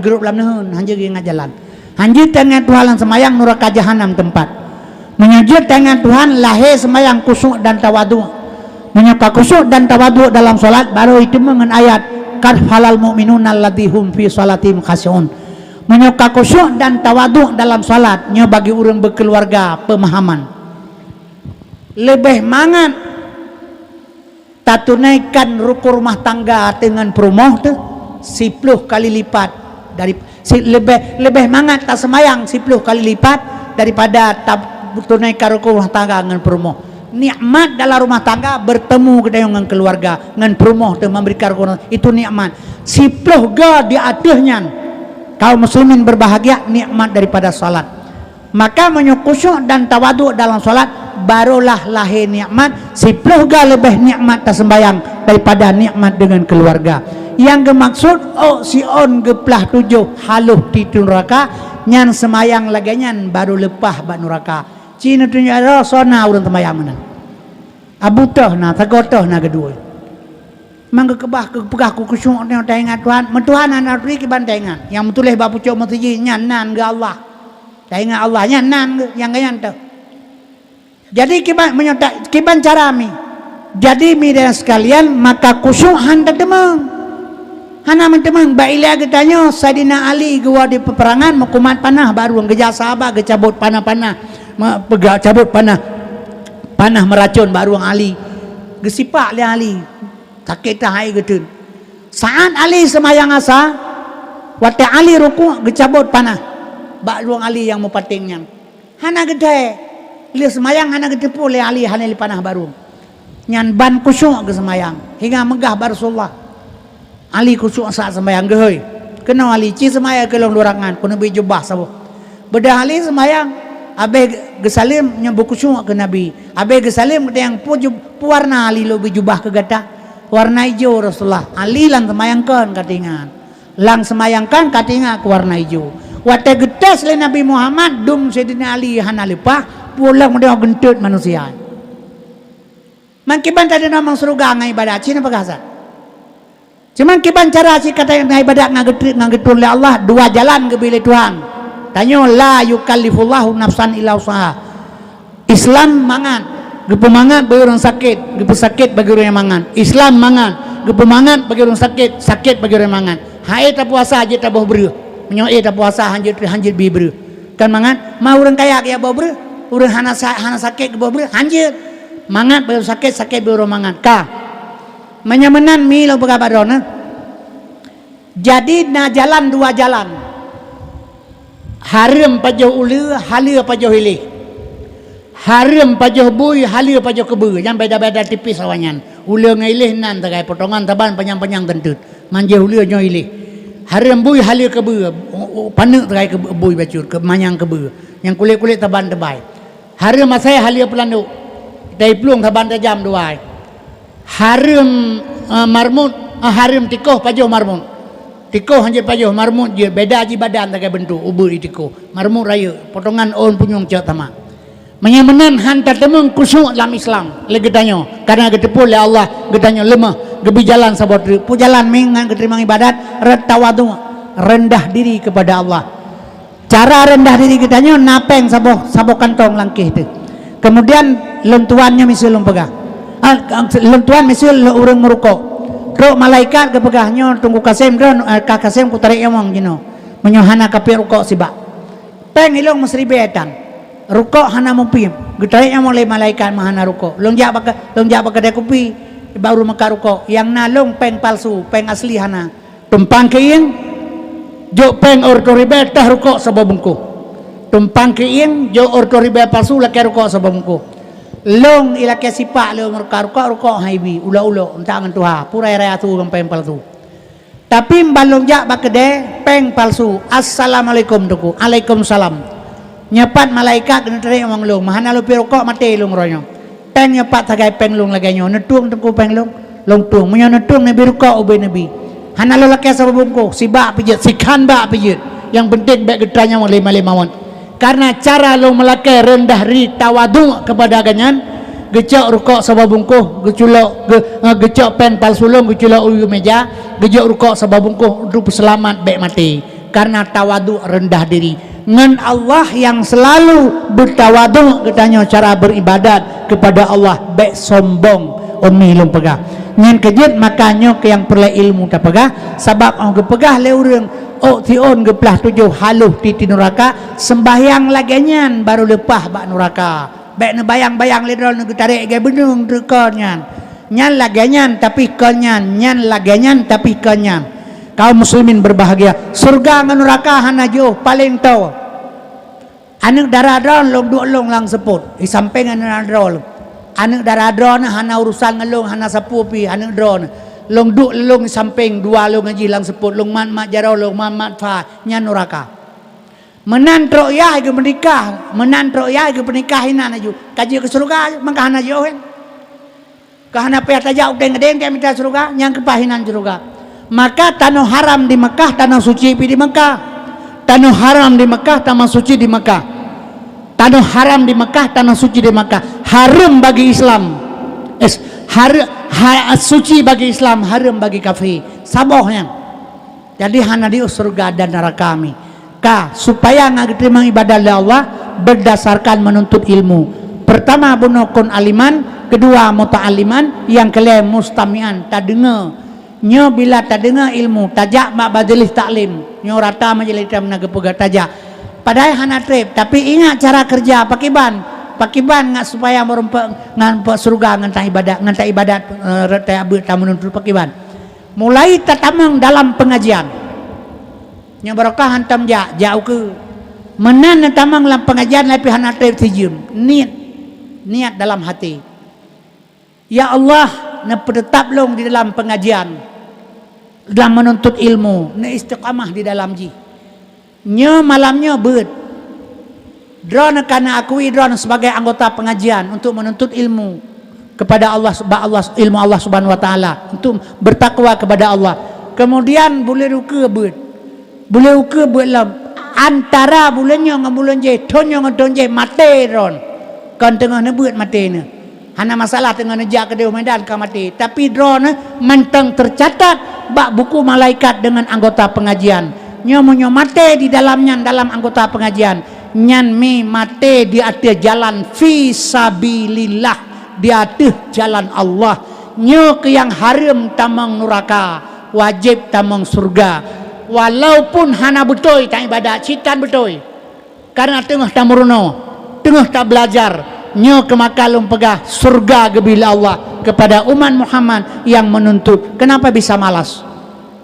grup lam nehun hanjir ingat jalan hanjir tengah Tuhan semayang neraka jahanam tempat menyujud dengan Tuhan lahir semayang kusuk dan tawadu menyuka kusuk dan tawadu dalam salat baru itu mengen ayat kad halal mu'minun alladhihum fi salatihim khashi'un menyuka kusuk dan tawadu dalam salat nya bagi orang berkeluarga pemahaman lebih mangat tak tunaikan rukun rumah tangga dengan perumoh tu 10 kali lipat dari lebih mangat tak semayang 10 kali lipat daripada tunaikan rukun rumah tangga dengan perumoh nikmat dalam rumah tangga bertemu dengan keluarga dengan perumoh dan memberikan rukun itu nikmat 10 ga di atasnya kaum muslimin berbahagia nikmat daripada salat maka menyukusyuk dan tawadu dalam salat barulah lahir nikmat 10 ga lebih nikmat tersembayang daripada nikmat dengan keluarga yang gemaksud oh si on geplah 7 haluh di neraka nyan semayang lagi nyan baru lepah bak neraka cina tunjuk ada sona urang semayang mana abutoh na tagotoh na kedua mangga kebah ke pegah ku kusyuk tengok taingan Tuhan mentuhan anak ri ke bantengan yang betuleh ba pucuk mesti nyanan ke Allah taingan Allah nyanan ke yang ganyan tu jadi kiban menyotak kiban cara mi jadi mi dan sekalian maka kusyuk handa demang hana mentemang ba ilah getanya Saidina Ali gua di peperangan mekumat panah baru geja sahabat ge cabut panah-panah pegak cabut panah meracun baru Ali gesipak le Ali sakit hai gedeun saat Ali semayang asa waktu Ali ruku gecabut panah bak luang Ali yang mupatingnya hana gede li semayang hana gede pule Ali hana li panah baru nyan ban kusyuk ke semayang hingga megah Rasulullah Ali kusyuk saat semayang gehoi kena Ali ci semayang ke long lurangan kuno bi jubah sabo bedah Ali semayang abe gesalim nyambu kusyuk ke Nabi abe gesalim yang puwarna Ali lo bi jubah ke gata warna hijau Rasulullah Ali lang semayangkan katingan lang semayangkan katingan ke warna hijau wate getes le Nabi Muhammad dum Sayyidina Ali hana lepah pulang dia gentut manusia mangkiban tadi namang surga ngai ibadat cina bagasa cuman kiban cara si kata ngai ibadat ngagetur le Allah dua jalan ke bilih Tuhan tanyo la yukallifullahu nafsan illa usaha Islam mangan gepemangan bagi orang sakit sakit bagi orang yang mangan Islam mangan gepemangan bagi orang sakit bagi orang yang mangan hae ta puasa aja ta boh breu menyoe ta puasa hanjir bi breu kan mangan mau orang kaya ya boh breu urang hana sakit ke boh breu hanjir mangan bagi sakit bagi orang mangan ka menyamenan mi lo bagabarona jadi na jalan dua jalan haram pajoh ulu halil pajoh hilih haram pajoh bui halil pajoh kebu yang beda-beda tipis awanyan ulu ngailih nan tagai potongan taban panjang-panjang tentut manje ulu nyo ilih haram bui halil kebu panek tagai bui bacur ke manyang kebu yang kulit-kulit taban tebai haram asai halil pelanduk dari pelung taban tajam dua haram marmut haram tikoh pajoh marmut tikoh hanjir pajoh marmut je beda aji badan tagai bentuk ubur tikoh marmut raya potongan on punyong cak tamak menyamenan hantar temung kusyuk dalam Islam le getanyo karena getepul ya Allah getanyo lemah gebi jalan sabot pu jalan mengan keterima ibadat retawadu rendah diri kepada Allah cara rendah diri getanyo napeng sabo kantong langkih tu kemudian lentuannya misil pegang lentuan misil urang merukok rok malaikat kepegahnya tunggu kasem dron kasem ku tarik emong jino menyohana kapi rukok sibak peng ilong mesribetan rukok hana mupim getarik emong le malaikat mahana rukok long jak baka kupi baru maka rukok yang nalong peng palsu peng asli hana tumpang keing jo peng orto ribe tah rukok sababungku tumpang keing jo orto ribe palsu laki rukok sababungku long ilake sipak le rukok haibi ula-ula entang tuha purai raya tu peng palsu tapi balong jak bakede peng palsu assalamualaikum tuku alaikumsalam nyepat malaikat kena tarik omong long mahana lu pirokok mati long royo peng nyepat tagai peng long laganyo netung tuku peng long tung menyo netung nabi rukok ubay nabi hana lu laki sababungku sibak pijit sikan bak pijit yang penting baik getanya lima-limawan karena cara lo melakai rendah ri tawadu kepada ganyan gecok rukok sababungkuh gecok pen palsu long geculok uyu meja gecok rukok sababungkuh untuk selamat baik mati karena tawadu rendah diri ngan Allah yang selalu bertawadu katanya cara beribadat kepada Allah baik sombong umi long pegah ngan kejut makanya ke yang perlu ilmu tak pegah sebab orang pegah le urang oh tion geplah tujuh haluh di neraka sembahyang laganyan baru lepah bak neraka baik ne bayang-bayang ledrol ne tarik ge benung rekonyan nyan laganyan tapi konyan nyan laganyan tapi konyan kaum muslimin berbahagia surga ngan neraka hana jauh paling tahu anak darah dron long duk long lang seput di samping anak dron anak darah dron hana urusan ngelong hana sapupi anak dron long duk long samping dua long ngaji lang seput long mat jarau long mat fa nyan neraka menan trok ya ke menikah menan trok ya ke pernikahan aju kaji ke surga mangka hana jauh kahana pe tajau deng-deng ke minta surga yang kepahinan surga maka tanah haram di Mekah tanah suci di Mekah tanah haram di Mekah tanah suci di Mekah tanah haram di Mekah tanah suci di Mekah haram bagi Islam Suci bagi Islam, haram bagi kafir. Sabohnya. Jadi hana di surga dan neraka kami. Supaya ngaterima ibadah Allah berdasarkan menuntut ilmu. Pertama bunukun aliman, kedua muta'aliman, yang kelima mustami'an, tak dengar. Nyo bila tak dengar ilmu, tajak mak majelis taklim. Nyo rata majelis taklim nagepega tajak. Padahal hana trip, tapi ingat cara kerja pakiban ngak supaya merempak ngan surga ngan tak ibadat reta abut tak menuntut pakiban. Mulai tatamang dalam pengajian. Nya barokah hantam jauh ke. Menan tatamang dalam pengajian lebih hana trip sijum. Niat dalam hati. Ya Allah, na tetap long di dalam pengajian. Dalam menuntut ilmu, na istiqamah di dalam ji. Nya malamnya beut. Drone karena akui drone sebagai anggota pengajian untuk menuntut ilmu kepada Allah ilmu Allah Subhanahu wa taala, untuk bertakwa kepada Allah. Kemudian boleh ruka beut. Boleh ruka beut lam antara bulannya dengan bulan je, tonyo dengan ton je mate ron. Kan tengah ne beut mate ne. Hana masalah tengah nejak ke dia medan ka mati. Tapi drone mentang tercatat bak buku malaikat dengan anggota pengajian. Nyo mate di dalamnya dalam anggota pengajian. Nyan mi mate di atas jalan fi sabilillah, di atas jalan Allah. Nyo ke yang haram tamang neraka, wajib tamang surga. Walaupun hana betul tak ibadat, cikan betul. Karena tengah tak meruno, tengah tak belajar. Nyo ke makalum pegah surga gebila Allah kepada umat Muhammad yang menuntut. Kenapa bisa malas?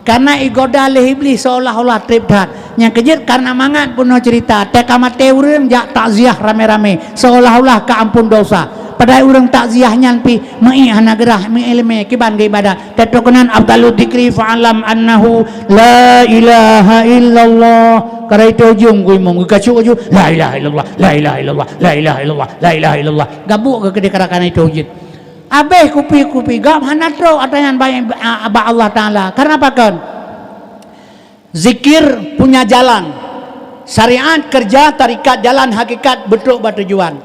Karena igoda oleh iblis seolah-olah tripdat. Yang kejut karena mangat puno cerita teka mate urang jak takziah rame-rame seolah-olah keampun dosa. Padahal urang takziah nyampi mei hana gerah mei ilmu kiban ge ibadah. Tetokenan afdalu dzikri fa'alam annahu la ilaha illallah. Kara itu ujung kuy mong kacu ujung la ilaha illallah, la ilaha illallah, la ilaha illallah, la ilaha illallah. Gabuk ke kedekarakan itu ujung. Abeh kupi gam hanatro atayan bayi abah Allah Ta'ala. Karena apa kan? Zikir punya jalan, syariat kerja tarikat jalan hakikat betul bertujuan.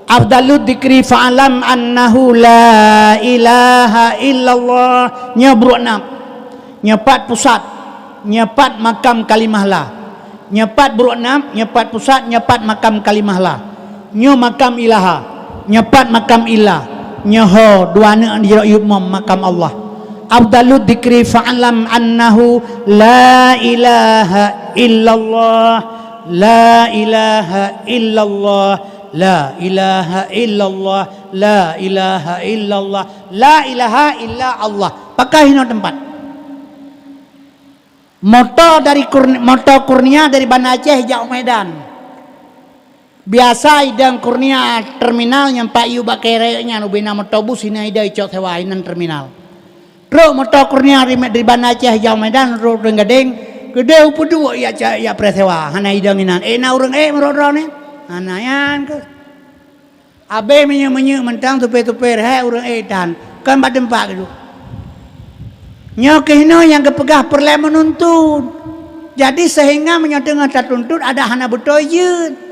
Afdalud dzikri fa'alam annahu la ilaha illallah. Nyebruk nak nyepat pusat, nyepat makam kalimah lah. Nyepat buruk nam, nyepat pusat, nyepat makam kalimah lah. Nyo makam ilaha, nyepat makam ilah. Nyoho dua nak di makam Allah. Afdalud dzikri fa'alam annahu la ilaha illallah, la ilaha illallah, la ilaha illallah, la ilaha illallah, la ilaha illa Allah. Pakai hino tempat. Moto kurnia dari Banda Aceh jauh Medan. Biasa idang kurnia terminal nyampai iu bakerenya nu bina motobus ini ida icok sewainan terminal. Ro motor kurnia dari Banda Aceh jauh Medan ro gadeng gede upu dua ya presewa hana idang inan na urang merodro ne hanayan ke abe menye mentang tupe urang dan kan badan pak gitu. Nyo kehino yang kepegah perle menuntut. Jadi sehingga menyodeng tuntut ada hana betoyeun.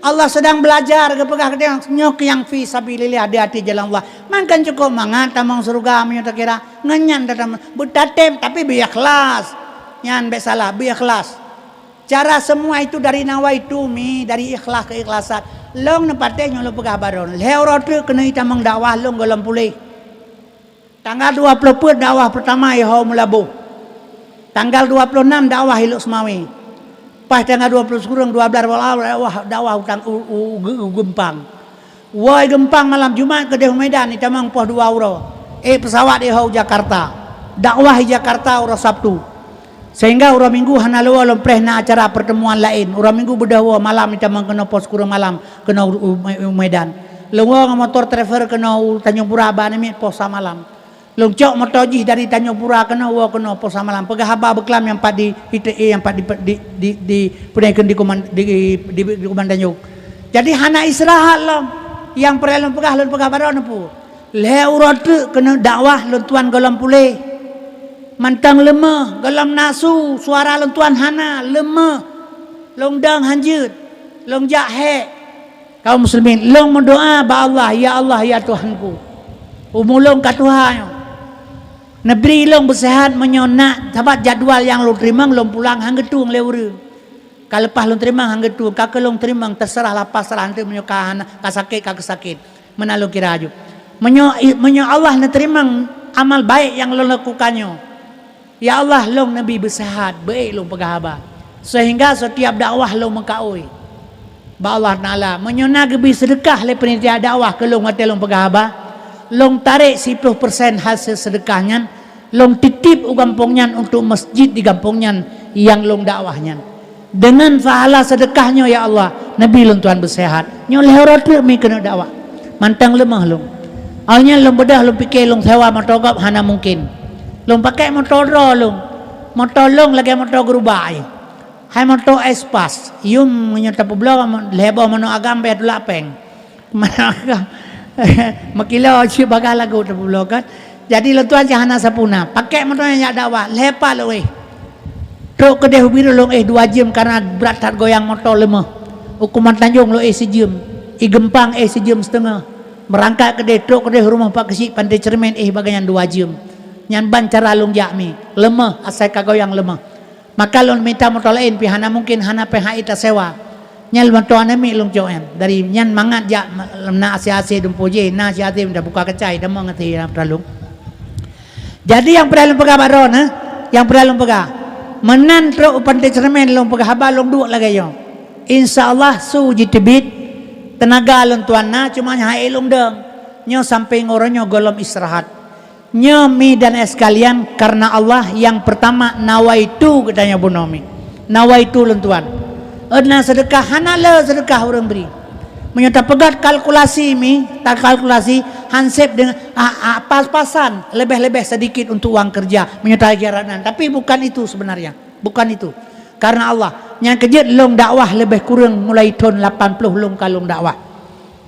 Allah sedang belajar kepegah nyok yang fi sabilillah hati jalan Allah. Makan cukup mangan tamang surga menyata kira ngenyan datam butatem tapi biikhlas. Nyan be salah biikhlas. Cara semua itu dari nawaitumi, dari ikhlas keikhlasan. Long nepate nyolo pegah baron. Leorote kena itamang dakwah long golem pulih. Tanggal 20 dakwah pertama Yahoo Melabu. Tanggal 26 dakwah Hiluk Semawi. Pas tanggal 20 kurang 12 dakwah utang gempang. Woi gempang malam Jumat ke Medan itamang poh 2 euro. Pesawat di Jakarta. Dakwah di Jakarta uro Sabtu. Sehingga uro Minggu hana lewa lompreh na acara pertemuan lain. Uro Minggu bedawa malam itamang kena pos kurang malam kena Medan. Lewa motor travel kena Tanjung Pura banemi pos malam. Longcok motojih dari Tanjung Pura kena pos malam. Pegah haba beklam yang pak di ITE yang pak di penaikan di Komandan Tanjung. Jadi hana istirahat lah. Yang perlu pegah baron pu. Le urut kena dakwah lentuan golam pulih. Mantang lemah, golam nasu, suara lentuan hana lemah. Longdang hanjut, longjak he. Kaum muslimin long mendoa ba Allah ya Tuhanku. umulong katuhanyo Nebri long bersehat menyonak sahabat jadual yang long terima long pulang hang getung lewur. Kalau lepas long terima hang getung, kakak long terima terserah lapas serah nanti menyokahan kasakit sakit. Menalung kira aju. Menyo Allah nerima amal baik yang long lakukannya. Ya Allah long Nabi bersehat, baik long pegahaba. Sehingga setiap dakwah long mengkaui. Ba Allah Taala menyonak gebi sedekah le penitia dakwah ke long mati long pegahaba. Long tarik 10% hasil sedekahnya, long titip u gampongnya untuk masjid di gampongnya yang long dakwahnya. Dengan pahala sedekahnya ya Allah, Nabi long Tuhan bersehat. Nyo lehorot mi kena dakwah. Mantang lemah long. Awalnya long bedah long fikir long sewa motor gap hana mungkin. Long pakai motor long. Motor long lagi motor gerubah. Hai motor espas. Yum menyata peblo lebo mano agam be lapeng. Mana makilo si bagal lagu terbulokan. Jadi lo tu aja hana sapuna. Pakai motornya nyak dakwah. Lepa lo Truk kedai biru lo 2 jam karena berat tak goyang motor lemah. Hukuman Tanjung lo sejam. Gempang sejam setengah. Merangkak kedai truk kedai rumah Pak Kesik Pantai Cermin bagian 2 jam. Nyan ban cara long jakmi. Lemah asal kagoyang lemah. Maka lo minta motor lain pi hana mungkin hana PHI tak sewa. Nyal bantuan ami long joen dari nyan mangat ja na asi-asi dumpoje na asi-asi dah buka kecai dah mengerti terlalu. Jadi yang perlu pegah baron yang perlu pegah menan truk Pantai Cermin long pegah haba long duk lagi yo. Insyaallah su jitibit tenaga long tuanna cuma hai long deng nyo sampai ngoronyo golom istirahat. Nyo mi dan sekalian karena Allah yang pertama nawaitu katanya Bu Nomi. Nawaitu long tuan. Adna sedekah hanala sedekah orang beri. Menyata pegat kalkulasi mi, tak kalkulasi hansip dengan pas-pasan lebih-lebih sedikit untuk uang kerja menyata jaranan. Tapi bukan itu sebenarnya, bukan itu. Karena Allah yang kejut long dakwah lebih kurang mulai tahun 80 long kalung dakwah.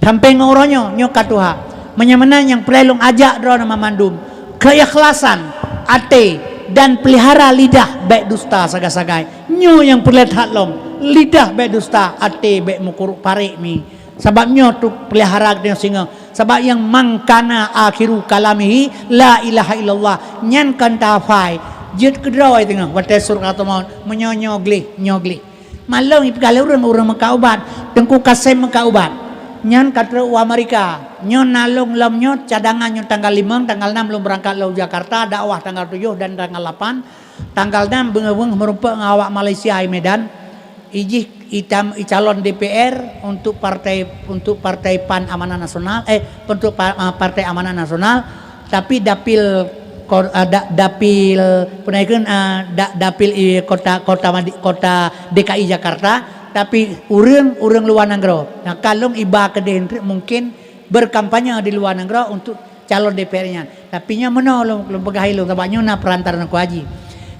Sampai ngoronyo nyokat Tuhan. Menyamana yang perlu long ajak dro nama mandum keikhlasan ate dan pelihara lidah baik dusta sagai-sagai. Nyo yang perlu hat long lidah be dusta ate be mukur parik mi sebabnya tu pelihara dengan singa sebab yang mangkana akhiru kalamihi la ilaha illallah nyan kan tafai jet kedrawai tengah wate surga maut menyogli malang ipgale urang makaubat tengku kasem makaubat nyan katra u Amerika nyon nalung lamnyo cadangan nyo tanggal 5 tanggal 6 belum berangkat lo Jakarta dakwah tanggal 7 dan tanggal 8 tanggal 6 bengeweng merupakan ngawak Malaysia Medan ijih calon DPR untuk partai PAN Amanah Nasional untuk partai Amanah Nasional tapi dapil dapil kota DKI Jakarta tapi urang luar negeri. Nah kalau iba kedai mungkin berkampanye di luar negeri untuk calon DPR-nya tapi nya menolong belum pegahi long tabaknya na perantara ku haji.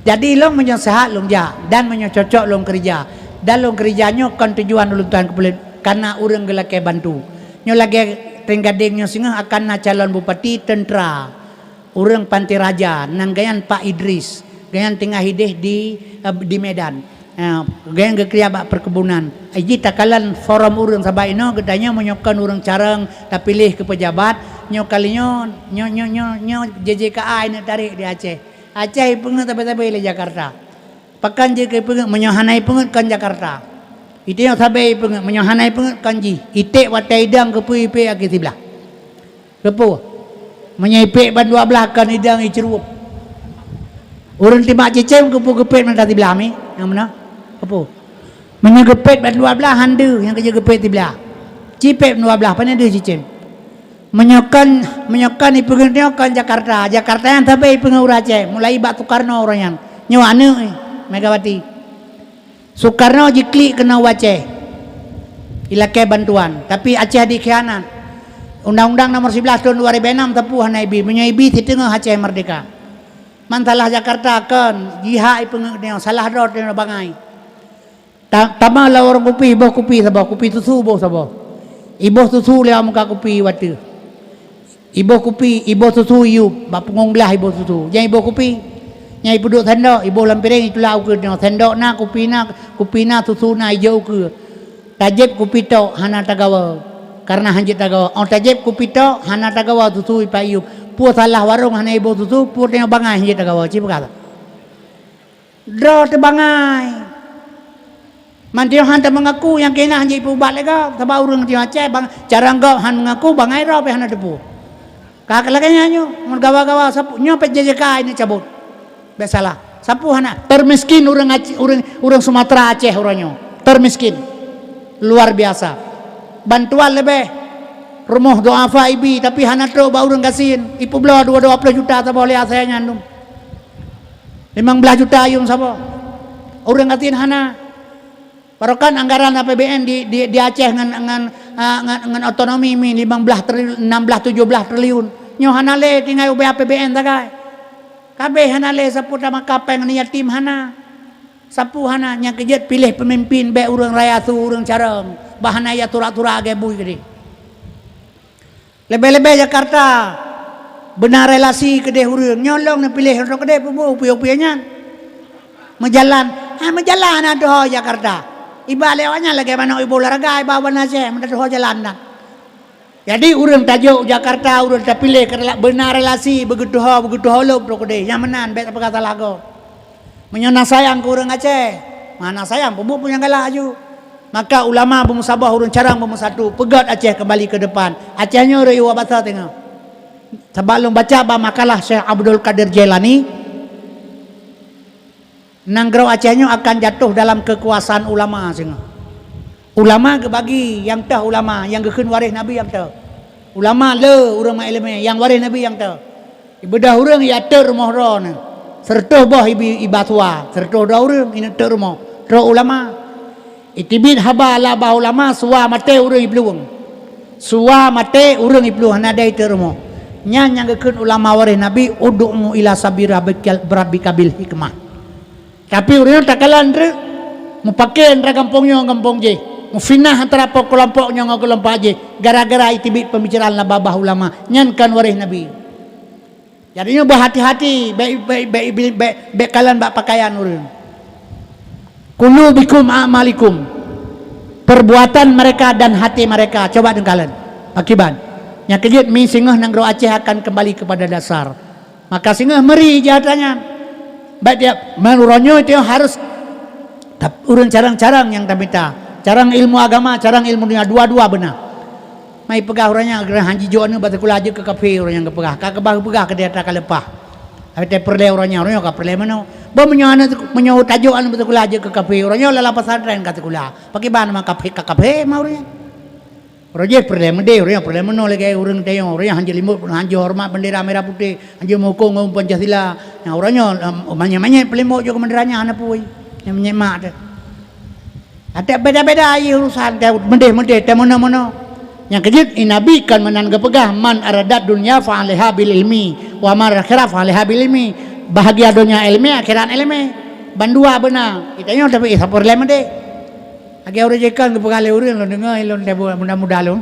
Jadi long menyehat long ja dan menyococok long kerja. Dalam kerjanya kan tujuan dulu Tuhan kepelit karena orang gelake bantu. Nyo lagi tenggadeng nyo singa akan na calon bupati tentera. Orang Pantai Raja nan gayan Pak Idris, gayan tengah hideh di Medan. Gayan gekria bak perkebunan. Aji takalan forum orang sabai no gedanya menyokan orang carang tak pilih ke pejabat. Nyo kalinya nyo JJKA ini tarik di Aceh. Aceh pengen tapi le Jakarta. Pakan je ke pengen menyohanai pengen kan Jakarta. Itu yang sabai pengen menyohanai pengen kanji. Itik watai idang ke puipe agi sebelah. Kepu. Menyaipik ban 12 kan idang icerup. Urang timak cecem kepu gepet mana tadi belah mi? Yang mana? Kepu. Menyegepet ban 12 handa yang kerja gepet sebelah. Cipet 12 pandai dia cecem. Menyokan ipengen dia kan Jakarta. Jakarta yang sabai pengen Aceh. Mulai bak Soekarno orang yang. Nyawana Megawati Soekarno jiklik kena Aceh ilakai bantuan tapi Aceh dikhianat Undang-Undang nomor 11 tahun 2006 tepuh hanaibi menyaibi di tengah Aceh merdeka mantalah Jakarta kan jihad pengeng salah dot yang bangai tama lah orang kopi boh kopi sabah kopi susu boh sabah iboh susu lewat muka kopi watu iboh kopi iboh susu iu bap pengonglah iboh susu jangan iboh kopi nyai puduk sendok ibu lampiring itu lau ke sendok na kupina susu na hijau ke tajib kupi tok hana tagawa karena hanjit tagawa on tajib kupito hana tagawa tutu ipayu pu salah warung hana ibu tutu pu tengok bangai hanjit tagawa cipu kata draw te bangai mantiu han te mengaku yang kena hanjit ipu balik kau taba urang ti Aceh bang cara engkau han mengaku bangai ro pe hana depu kak laganya nyo mun gawa-gawa sapu nyo pe JJK ini cabut besalah sapu hana termiskin urang Sumatera Aceh uranyo termiskin luar biasa bantuan lebih rumah doa faibi tapi hana tro ba urang kasin ipu belah 20 juta ta boleh saya nyandum 15 juta yung sabo urang kasin hana barokan anggaran APBN di Aceh ngan otonomi mi 15 triliun 16 17 triliun nyo hana le tinggal ube APBN ta kai kabeh hana le sapu sama kapeng ni yatim hana sapu hana nya kejet pilih pemimpin be urang raya tu urang careng bahana ya tura-tura age bui gede lebih-lebih Jakarta benar relasi kedeh urang nyolong na pilih orang kedeh pubu piu-piunya menjalan adoh Jakarta iba lewatnya lagi mana ibu olahraga iba wana Aceh mendadoh jalan dah jadi urang tajuk Jakarta urang tak pilih benar relasi begitu holop pro kedeh yang menan bet apa kata lagu menyona sayang ke urang Aceh mana sayang pubu punya galah aju maka ulama bermusabah urang carang bermusatu pegat Aceh kembali ke depan Acehnya urang iwa bahasa tengok sebelum baca makalah Syekh Abdul Qadir Jailani Nanggro Acehnya akan jatuh dalam kekuasaan ulama singa ulama kebagi yang tah ulama yang gekeun waris Nabi yang tah ulama le urang ma ilmu yang waris Nabi yang tah ibadah urang ya teu rumah ron serta bah ibatua serta dah urang ini teu rumah ro ulama itibid haba la ba ulama suwa mate urang ibluung suwa mate urang ibluung hana dai teu rumah nya yang gekeun ulama waris Nabi ud'u ila sabira rabbika bil hikmah tapi urang takalan re mu pakein ra kampungnya kampung je mu finah antara kelompoknya dengan kelompok je gara-gara itibit pembicaraan la babah ulama nyan kan waris Nabi jadinya berhati-hati baik kalian bak pakaian urang qulubikum a'malikum perbuatan mereka dan hati mereka coba dengan kalian akiban nya kejut mi singeh nanggro Aceh akan kembali kepada dasar maka singeh meri jahatannya baik dia menuronyo itu harus urang carang-carang yang tabita carang ilmu agama carang ilmu dunia dua-dua benar mai pegah urangnya geran hanji joana batu kula aja ke kafe urang yang kepegah ka kebah-pegah ke dia tak lepah ate perle urangnya ka perle mana ba menyo tajuk anu batu kula aja ke kafe urangnya lala pesantren kata kula pakai bahan mah kafe mah urangnya Roje perle mende urang perle meno lagi urang tayong urang hanji limut hanji hormat bendera merah putih hanji mokong ngom Pancasila yang urangnya manya-manya pelimo jo benderanya ana puy yang menyemak ada beda-beda urusan mende teh mana-mana yang kejut Nabi kan menan gepegah man aradat dunya fa alaiha bil ilmi wa mar akhirah fa alaiha bil ilmi bahagia dunia ilmi akhirat ilmi bandua benar kita nyo tapi sapor le mende agi urang jekan gepegah urang lo dengar ilon teh mudah-mudah lo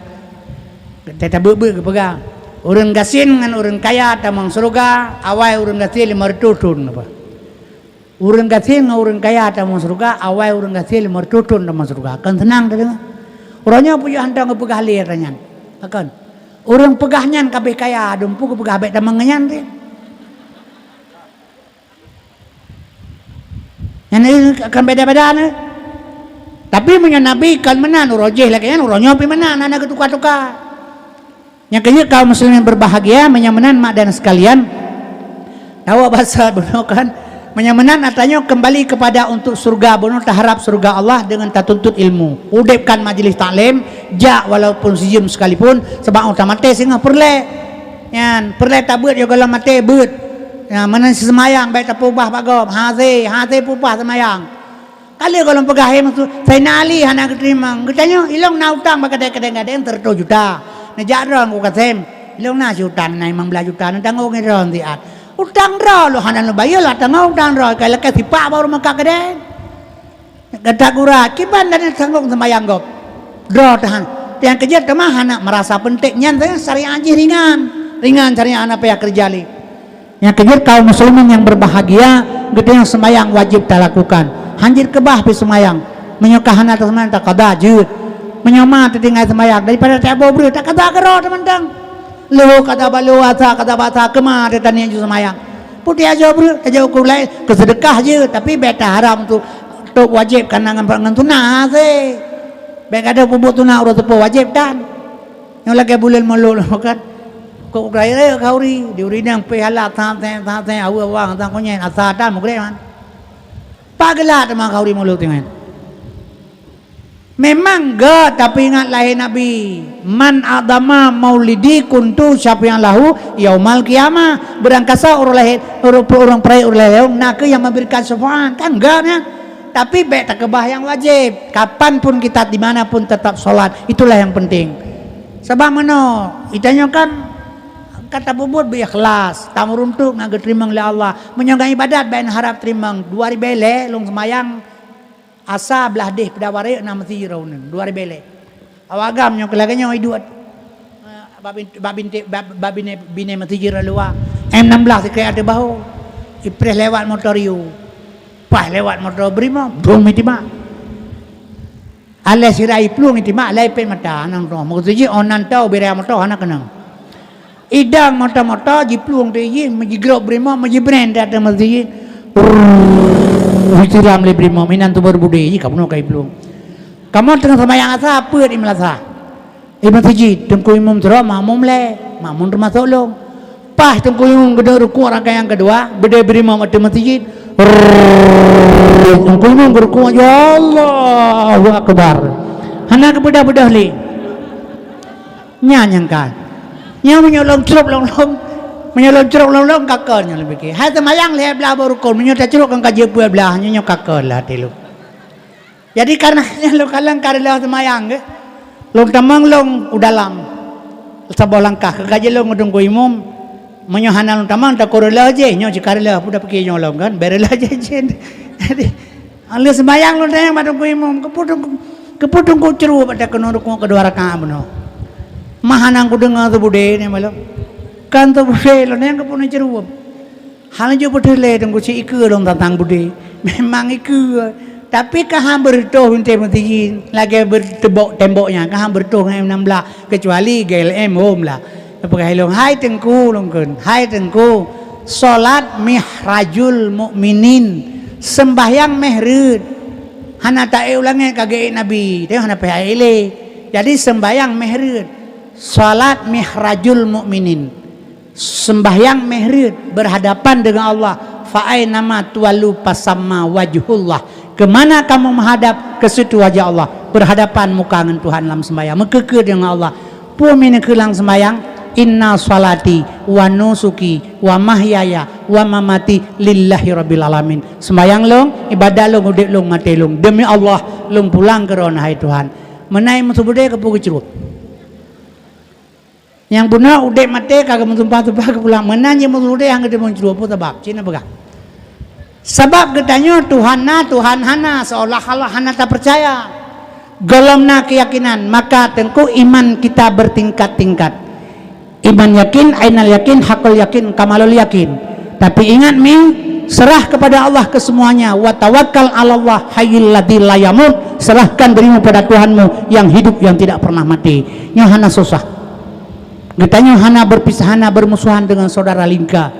teh beu gepegah urang gasin ngan urang kaya tamang surga awai urang gasin 500 tun apa urang gasin ngan urang kaya tamang surga awai urang gasin 500 tun tamang surga kan tenang teh urangnya punya handang gepegah le ranyan akan urang pegahnya kabeh kaya dumpu gepegah bae tamang ngan teh yang akan beda-beda nih tapi punya Nabi kan menan urojeh lagi kan urangnya pi menan anak ketuka-tuka yang kaya kaum muslimin berbahagia menyamenan mak dan sekalian tahu bahasa benar kan menyamenan artinya kembali kepada untuk surga benar taharap surga Allah dengan tatuntut ilmu udipkan majelis taklim ja walaupun sejam sekalipun sebab utama teh sehingga perle yan perle tabut yo kalau mate beut ya menan semayang baik tapubah bagom hate pupah semayang kali kalau pegahe maksud saya nali hana keterima katanya ilong na utang ba kadang-kadang yang 30 juta na jarang ko katem ilong na si utang na 15 juta na tangong ngiron tiat utang ro lo hana lo bayar lah tangong utang ro kala ka sipa baru maka kadang kata kura kiban dan tangong semayang gop ro tahan yang kerja mah hana merasa pentingnya syariah aja ringan syariah anak payah kerja li yang kerja kaum muslimin yang berbahagia gede yang semayang wajib tak lakukan hanjir kebah pi semayang menyokah anak semayang tak kada jud menyama tertinggal sembahyang daripada tak bobrol tak kata kero teman-teman. Lu kata balu asa kata bata kemar dia tanya ju sembahyang. Putih aja bro, aja ukur lain kesedekah je tapi beta haram tu wajib kan dengan tunah se. Baik ada pupuk tunah urut tu wajib dan. Yang lagi bulan malu kan. Kau kaya kauri diuri nang pihala tang awang tang konyen asa dan mukre man. Pagelat sama kauri malu dengan. Memang gak, tapi ingat lahir Nabi. Man adama maulidi kuntu syafi'an lahu yaumal qiyamah. Berangkasa orang lahir orang perai orang lahir nak yang memberikan syafaat kan enggak ya. Tapi baik tak kebah yang wajib. Kapanpun kita dimanapun tetap solat, itulah yang penting. Sebab mana? Itanya kan kata bubut berikhlas, tamu runtuk nak terima oleh Allah. Menyangka ibadat baik harap terima. 2000 bele long semayang. Asa belah deh pada warai nama tirau nen 2000 bele. Awagam nyo kelaganya hidup. Babine mati jira luar. M16 sekali ada bahu. Ipres lewat motor you. Pas lewat motor berima, belum mitima. Alai sirai pelung mitima, alai pen mata nang tu. Maksudnya onan tahu berea motor anak kenang. Idang motor jiplung tu ye, menjigrok berima, menjibrand datang masjid. Hitiram le brimo minan tu berbudi ji kamu kai belum kamu tengah sembahyang asa apa di melasa ibn tajid tengku imam tera makmum le makmum rumah tolong pas tengku imam gede ruku rakaat yang kedua bede brimo mati masjid tengku imam ruku ya Allahu akbar hana kebedah-bedah li nyanyangkan nya menyolong cerup long menyolong ceruk long kakernya lebih ke. Hai semayang leh belah berukun menyolong ceruk kan kaje puai belahnya nyo kaker lah tilu. Jadi karena lo kalang karela semayang ke. Long tamang long udalam. Sabah langkah ke kaje long ngudung ko imum. Menyohana long tamang tak korela je nyo cikarela pudah pergi nyolong kan berela je jen. Jadi alih semayang long tayang badung ko imum keputung ko ceruk pada kenuruk ko kedua rakaat beno. Mahanang ko dengar tu bude ni malam. Kan tu bude lo neng kapun cerup. Hal je bude le tunggu si iku dong tentang bude. Memang iku. Tapi kaham bertoh untuk mesti lagi bertebok temboknya kaham bertoh dengan M16 kecuali GLM home lah. Pakai long hai tengku longken. Hai tengku solat mihrajul mukminin sembahyang mehrud. Hana tak ulangnya kagak Nabi. Dia hana pahile. Jadi sembahyang mehrud. Solat mihrajul mukminin. Sembahyang mehrud berhadapan dengan Allah. Fa'ai nama tuwalu pasamma wajhullah. Kemana kamu menghadap ke situ wajah Allah. Berhadapan muka dengan Tuhan dalam sembahyang. Mekeke dengan Allah. Pumin kelang sembahyang. Inna salati wa nusuki wa mahyaya wa mamati lillahi rabbil alamin. Sembahyang long, ibadah long, udik long, mati long. Demi Allah long pulang ke rona hai Tuhan. Menai musuh budaya ke pugu cerut. Yang benar udik mati kagak mentumpah-tumpah ke pulang. Menanya musuh budaya yang gede muncul apa sebab? Cina begah. Sebab katanya Tuhan hana seolah-olah hana tak percaya. Golomna keyakinan, maka tentu iman kita bertingkat-tingkat. Iman yakin, ainal yakin, hakul yakin, kamalul yakin. Tapi ingat serah kepada Allah kesemuanya. Wa tawakkal 'alallah hayyul ladzi la yamut. Serahkan dirimu pada Tuhanmu yang hidup yang tidak pernah mati. Nya hana susah. Katanya hana berpisah, hana bermusuhan dengan saudara lingka.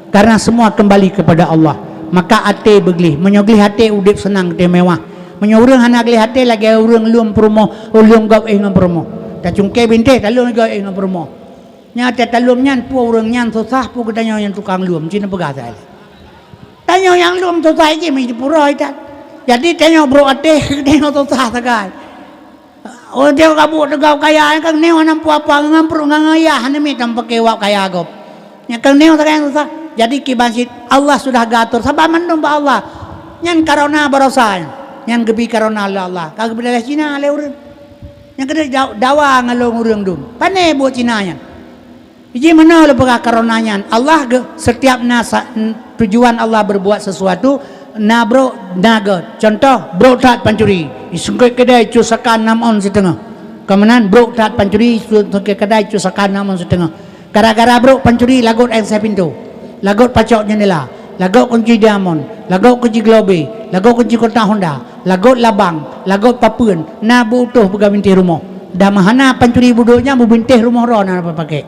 Karena semua kembali kepada Allah. Maka ate beglih, menyoglih hati udip senang te mewah. Menyorang hana glih hati lagi urang luam promo, ulung gau dengan promo. Tak cungke binte talung gau dengan promo. Nyata talum nyan pu urang nyan susah pu katanya yang tukang luam cina begasa. Tanya yang luam susah je mai pura ita. Jadi tanya bro ate tanya susah sagai. Oh dia kabu tegau kaya kan neu nampu apa ngampru ngaya hana mi tampak kewak kaya gop. Nya kan neu sagai susah. Jadi kibasit Allah sudah gatur sabab mandum ba Allah. Nyan karona barosa. Nyan gebi karona Allah. Kagak beda Cina le urang. Yang kada dawa ngalong urang dum. Pane buat Cina nya. Iji mana le pegah karonanya Allah setiap tujuan Allah berbuat sesuatu nabro naga contoh bro tat pancuri isungkai kedai cusakan 6 on setengah kemenan bro tat pancuri isungkai kedai cusakan 6 on setengah gara-gara bro pancuri lagot air saya pintu lagot pacok jendela lagot kunci diamond lagot kunci globe lagot kunci kota Honda lagot labang, lagot papun, na butuh pegawinti rumah. Dah mahana pancuri buduknya mu bintih rumah ro na apa pakai.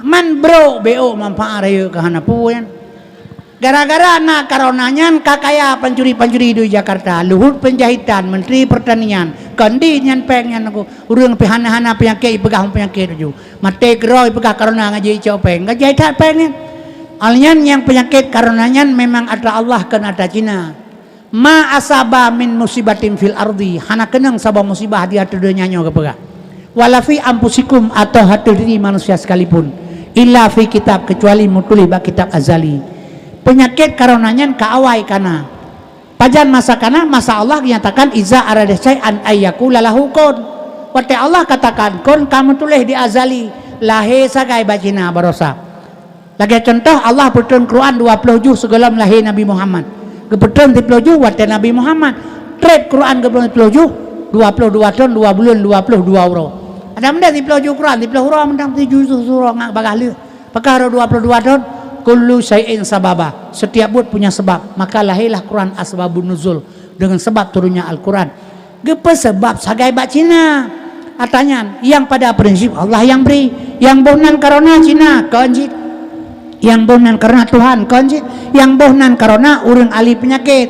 Man bro BO manfaat raya ke hana puan. Gara-gara nak karonanya kakaya pancuri-pancuri di Jakarta, Luhut Penjahitan, Menteri Pertanian, kandi nyan pengen aku urang pihana-hana penyakit pegang penyakit tu. Mate keroi pegah karona ngaji copeng, ngaji tak pengen. Alnyan yang penyakit karonanya memang ada Allah kan ada Cina. Ma asaba min musibatin fil ardi, hana kenang sabah musibah di atas dunia nyo ke pegah. Walafi ampusikum atau hati diri manusia sekalipun, illa fi kitab kecuali mutuli bak kitab azali. Penyakit karonanya kaawai kana pajan masa kana masa Allah nyatakan iza arada syai'an ayyakula lahu kun. Wate Allah katakan kun kamu tulis di azali lahe sagai bacina barosa. Lagi contoh Allah berturun Quran 20 juz segala lahir Nabi Muhammad. Kebetulan 30 juz wate Nabi Muhammad. Trade Quran kebetulan 30 juz 22 tahun 2 bulan 22 euro. Ada benda 30 juz Quran 30 euro mendang 7 juz surah ngak bagah li. Pakar 22 tahun kullu syai'in sababa, setiap buat punya sebab, maka lahirlah Quran asbabun nuzul dengan sebab turunnya Al-Quran. Gepe sebab sagai bak Cina atanya yang pada prinsip Allah yang beri, yang bohnan karena Cina kanjit, yang bohnan karena Tuhan kanjit, yang bohnan karena urang ahli penyakit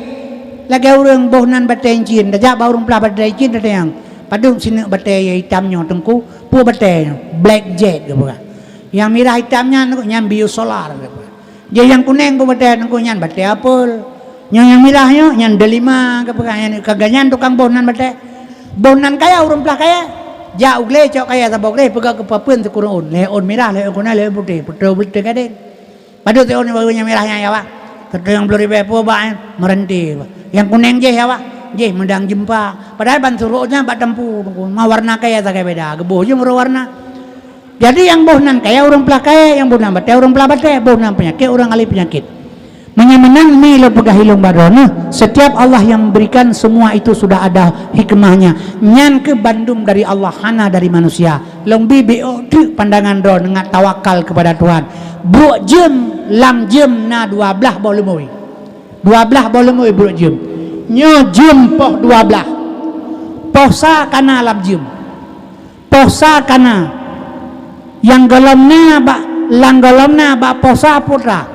lagi urang bohnan batai Cina dah baurung pelah batai Cina dah yang padung sini batai hitamnya tengku pu batai black jet ke bukan yang merah hitamnya nyan biosolar dia yang kuning ku batai nang nyan batai apel yang merahnya nyan delima ke pegangan kaganyan tukang bohnan batai bohnan kaya urang pelah kaya ja ugle cok kaya sabok le pega ke papeun tu kurun leon merah leon kuning leon putih betul kade padu tu on barunya merahnya ya Pak ketu yang 10.000 po ba merenti yang kuning je ya Pak je mendang jempa padahal ban suruhnya bak tempu ma warna kaya sakai beda geboh je mero warna. Jadi yang bohnan kaya orang pelah kaya, yang bohnan batai orang pelah batai, bohnan penyakit orang ahli penyakit. Menyemenang milo pegahilung badona. Setiap Allah yang memberikan semua itu sudah ada hikmahnya. Nyan ke bandum dari Allah, hana dari manusia. Long bibi pandangan do dengan tawakal kepada Tuhan. Bro jem lam jem na 12 boleh moi. 12 boleh moi bro jem. Nyo jem poh 12. Posa kana lam jem. Posa kana yang golomna ba posa putra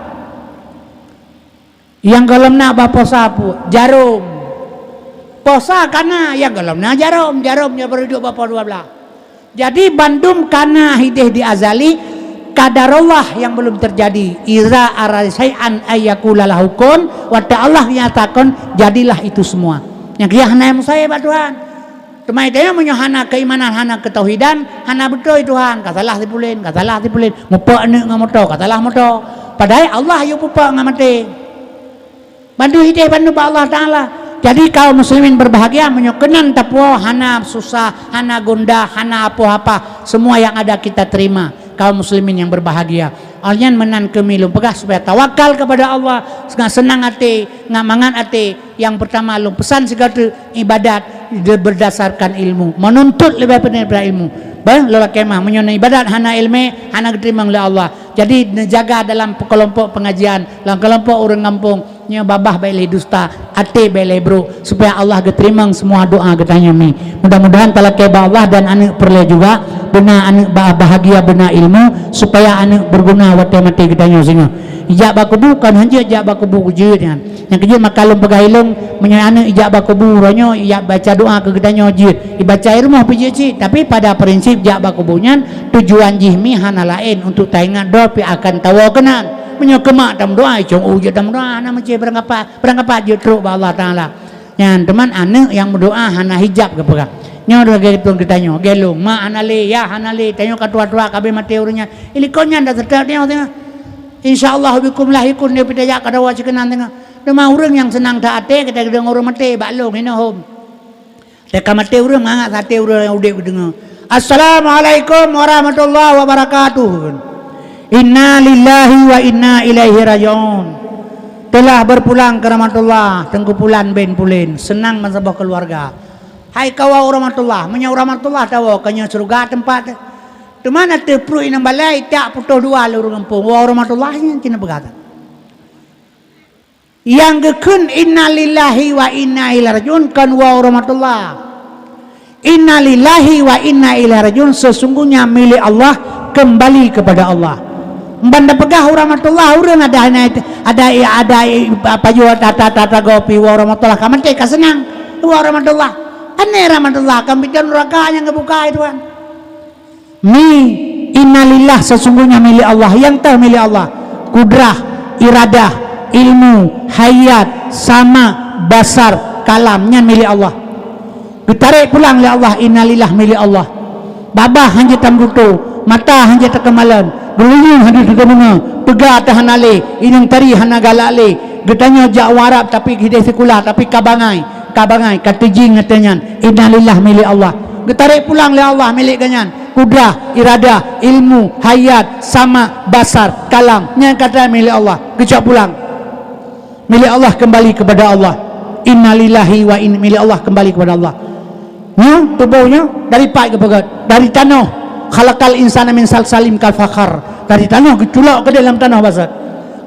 yang golomna ba posa pu jarum posa kana yang golomna jarumnya berdua bapa 12 jadi bandum kana hidih di azali kadarullah yang belum terjadi iza arasai'an ayyakula lahukun wa ta'ala nyatakan jadilah itu semua yang kia hana musaya ba Tuhan Tumai dia menyohana keimanan hana ketauhidan hana betul Tuhan katalah dipulin mupa ane ngamoto katalah moto padahal Allah yo pupa ngamate bantu hidayah bantu Allah taala jadi kaum muslimin berbahagia menyokenan tapwa hana susah hana gundah hana apa-apa semua yang ada kita terima kaum muslimin yang berbahagia alyan menan kemilu pegah supaya tawakal kepada Allah senang hati ngamangan hati yang pertama lu pesan segala ibadat berdasarkan ilmu menuntut lebih benar daripada ilmu bang lola kemah menyona ibadat hana ilmu hana diterima oleh Allah jadi jaga dalam kelompok pengajian dalam kelompok orang kampung nya babah baile dusta ate baile bro supaya Allah diterima semua doa getanya mi mudah-mudahan talake Allah dan anak perle juga benar anak bahagia benar ilmu supaya anak berguna wate mati getanya singa ijab bakubu kan hanja ijab bakubu kujud yang kejut makalum pegahilung menyana ijab bakubu ronyo ijab baca doa ke gedanyo jid ibaca rumah pijeci tapi pada prinsip ijab bakubunya tujuan jihmi hana lain untuk taingan do pi akan tawa kenan menyokema tam doa cung ujud tam doa ana mece berangkapa jutru ba Allah taala nyan teman ane yang berdoa hana hijab ke pega nyo do ge tong gedanyo gelung ma anale ya hanale tanyo katua-tua kabe mate urnya ilikonya nda sedap dia insyaallah bikum lahikun dia pidaya kadawa cikenan tengah demah urang yang senang taate kita gedeng urang mate baklong ini hom teka mate urang mangak sate urang yang udah dengar assalamualaikum warahmatullahi wabarakatuh inna lillahi wa inna ilaihi rajiun telah berpulang ke rahmatullah tengku pulan ben pulin senang mensabah keluarga hai kawa rahmatullah menyau rahmatullah tawa kanya surga tempat di mana tepru inang balai tak putus dua lurung kampung wa rahmatullahnya cina begata yang gekun innalillahi wa inna ilaihi rajiun kan wa rahmatullah. Innalillahi wa inna ilaihi rajiun, sesungguhnya milik Allah, kembali kepada Allah. Banda pegah rahmatullah urang ada apa juga tata gopi wa rahmatullah kaman teh kasenang wa rahmatullah aneh rahmatullah kambican nerakanya ngebuka itu kan. Innalillah, sesungguhnya milik Allah, yang tahu milik Allah, kudrah, iradah, ilmu, hayat, sama, basar, kalamnya milik Allah. Ditarik pulang oleh Allah, innalillah milik Allah. Babah hanya tambutu, mata hanya terkemalan, geluyung hanya terkemana, tegak tahan alih, inang tari hana galale, getanya jak warap tapi hidai sekolah tapi kabangai, katijing ngatanya, innalillah milik Allah. Ditarik pulang oleh Allah milik ganyan, kudrah, iradah, ilmu, hayat, sama, basar, kalam, yang kata milik Allah. Kecak pulang milik Allah, kembali kepada Allah. Innalillahi wa inna, milik Allah, kembali kepada Allah. Tubuhnya dari pak ke pegat, dari tanah, khalaqal insana min salsalim kal fakhar, dari tanah geculak ke dalam tanah basat.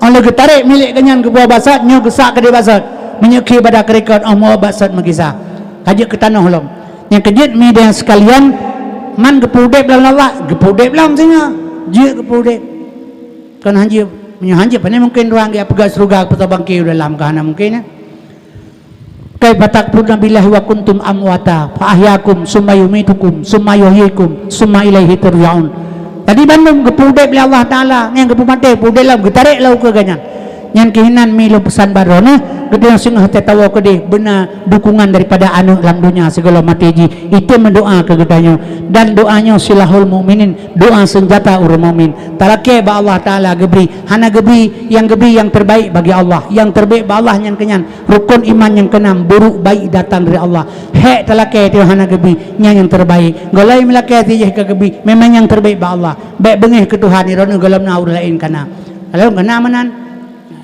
Allah getarik milik kenyan ke buah basat, nyo gesak ke dia basat, menyeki pada kerekat Allah basat mengisah kajak ke tanah ulum. Yang kejut media sekalian, man gepudep dalam Allah, gepudep dalam sini, je gepudep kan hanji menyanji pandai mungkin ruang dia pegat surga petabang ke dalam kahana mungkin ya. Kaifa takfuruna billahi wa kuntum amwata fa ahyakum summa yumitukum summa yuhyikum summa ilaihi turja'un. Tadi Bandung gepudep oleh Allah Taala, yang gepumate pudep lam getarik lau ke ganyan. Yang kehinan milo pesan barona gede yang singah tetawa ke dia benar dukungan daripada anu dalam dunia segala matiji itu mendoa ke gedanya, dan doanya silahul mukminin, doa senjata orang mukmin. Talake ba Allah Taala gebri hana gebri yang terbaik bagi Allah, yang terbaik ba Allah yang kenyan rukun iman yang keenam, buruk baik datang dari Allah. Hek talake tu hana gebri yang terbaik, golai melake ti ke gebri memang yang terbaik ba Allah. Baik bengih ke Tuhan irona galam na urang lain kana. Kalau kena manan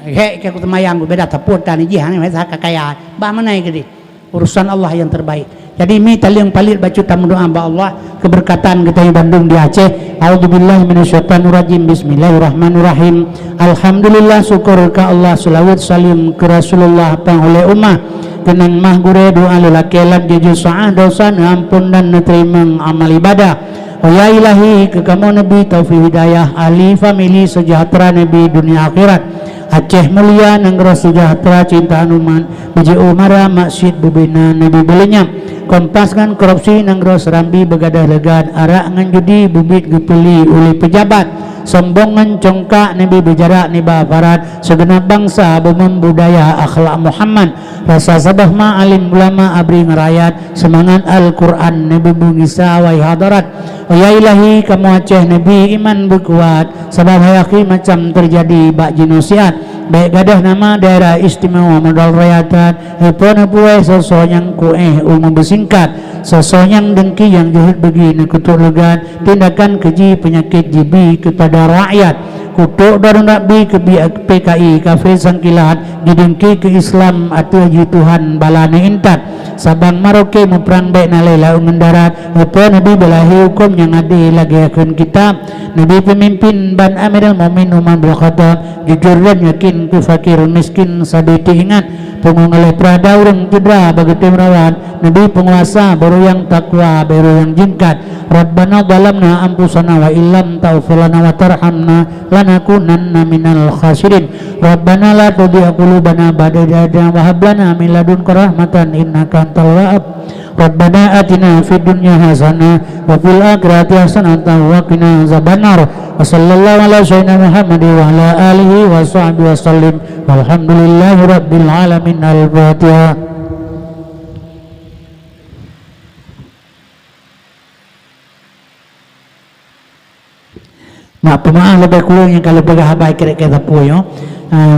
hek ke temayang beda tapur tani jihan ni masa kakaya ba manai gede urusan Allah yang terbaik. Jadi mi tali yang palit baca tamu doa ba Allah keberkatan kita di Bandung di Aceh. A'udzubillahi minasyaitonir rajim. Bismillahirrahmanirrahim. Alhamdulillah, syukur ka Allah, selawat salim ke Rasulullah pang oleh ummah kenang mah gure doa lelaki lan jujur saah dosa ampun dan terima amal ibadah. Oh ya ilahi ke kamu Nabi taufik hidayah ahli family sejahtera Nabi dunia akhirat. Aceh mulia nanggro sejahtera cinta anuman biji umara maksud bubina Nabi belinya kompaskan korupsi nanggro serambi begadah legad arak ngan judi bubit gepeli oleh pejabat sombongan congkak Nabi berjarak niba barat segenap bangsa bumem budaya akhlak Muhammad rasa sabah ma alim ulama abri ngerayat semangat Al-Quran Nabi bungisa wai hadarat. Oh ya ilahi kamu Aceh Nabi iman berkuat sebab hayaki macam terjadi bak jenosiat baik gadah nama daerah istimewa modal rayatan hepon puai sosok yang kueh umum bersingkat sosok yang dengki yang juhud begini kutuk legat tindakan keji penyakit jibi kepada rakyat kutuk darun nabi ke PKI kafe sangkilat didengki ke Islam atau ji Tuhan balane intat sabang maroke memperang baik nalela mendarat hepon nabi belahi hukum yang adil lagi akun kitab Nabi pemimpin ban Amirul Mukminin Umar bin Khattab jujur dan yakin ku fakir miskin sabiti ingat pengungalai prada urang cedera bagi tim rawat Nabi penguasa baru yang takwa baru yang jingkat Rabbana zalamna anfusana wa illam taghfir lana wa tarhamna lanakunanna minal khasirin Rabbana la tuzigh qulubana ba'da idh hadaytana wa hab lana min ladunka rahmatan innaka antal wahhab Rabbana atina fid dunya hasanah wa fil akhirati hasanatan wa qina azabannar wa sallallahu ala sayyidina Muhammad wa ala alihi wa sahbihi wasallim walhamdulillahi rabbil alamin. Al-Fatihah. Mak pemaaf lebih kurang yang kalau berhabai kira-kira puyo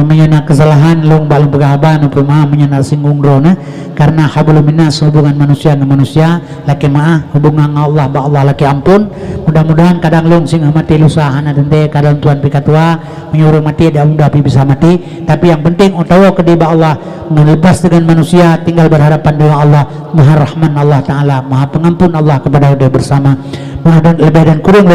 menyana kesalahan long balong berhabai no pemaaf menyana singgung drona karena hablum minas hubungan manusia dengan manusia laki maaf hubungan Allah ba Allah laki ampun mudah-mudahan kadang long sing mati lusahana dente kadang tuan pikatua menyuruh mati dia mudah bisa mati tapi yang penting utawa ke ba Allah melepas dengan manusia tinggal berharapan dengan Allah Maha Rahman Allah Ta'ala Maha Pengampun Allah kepada dia bersama mudah-mudahan lebih dan kurang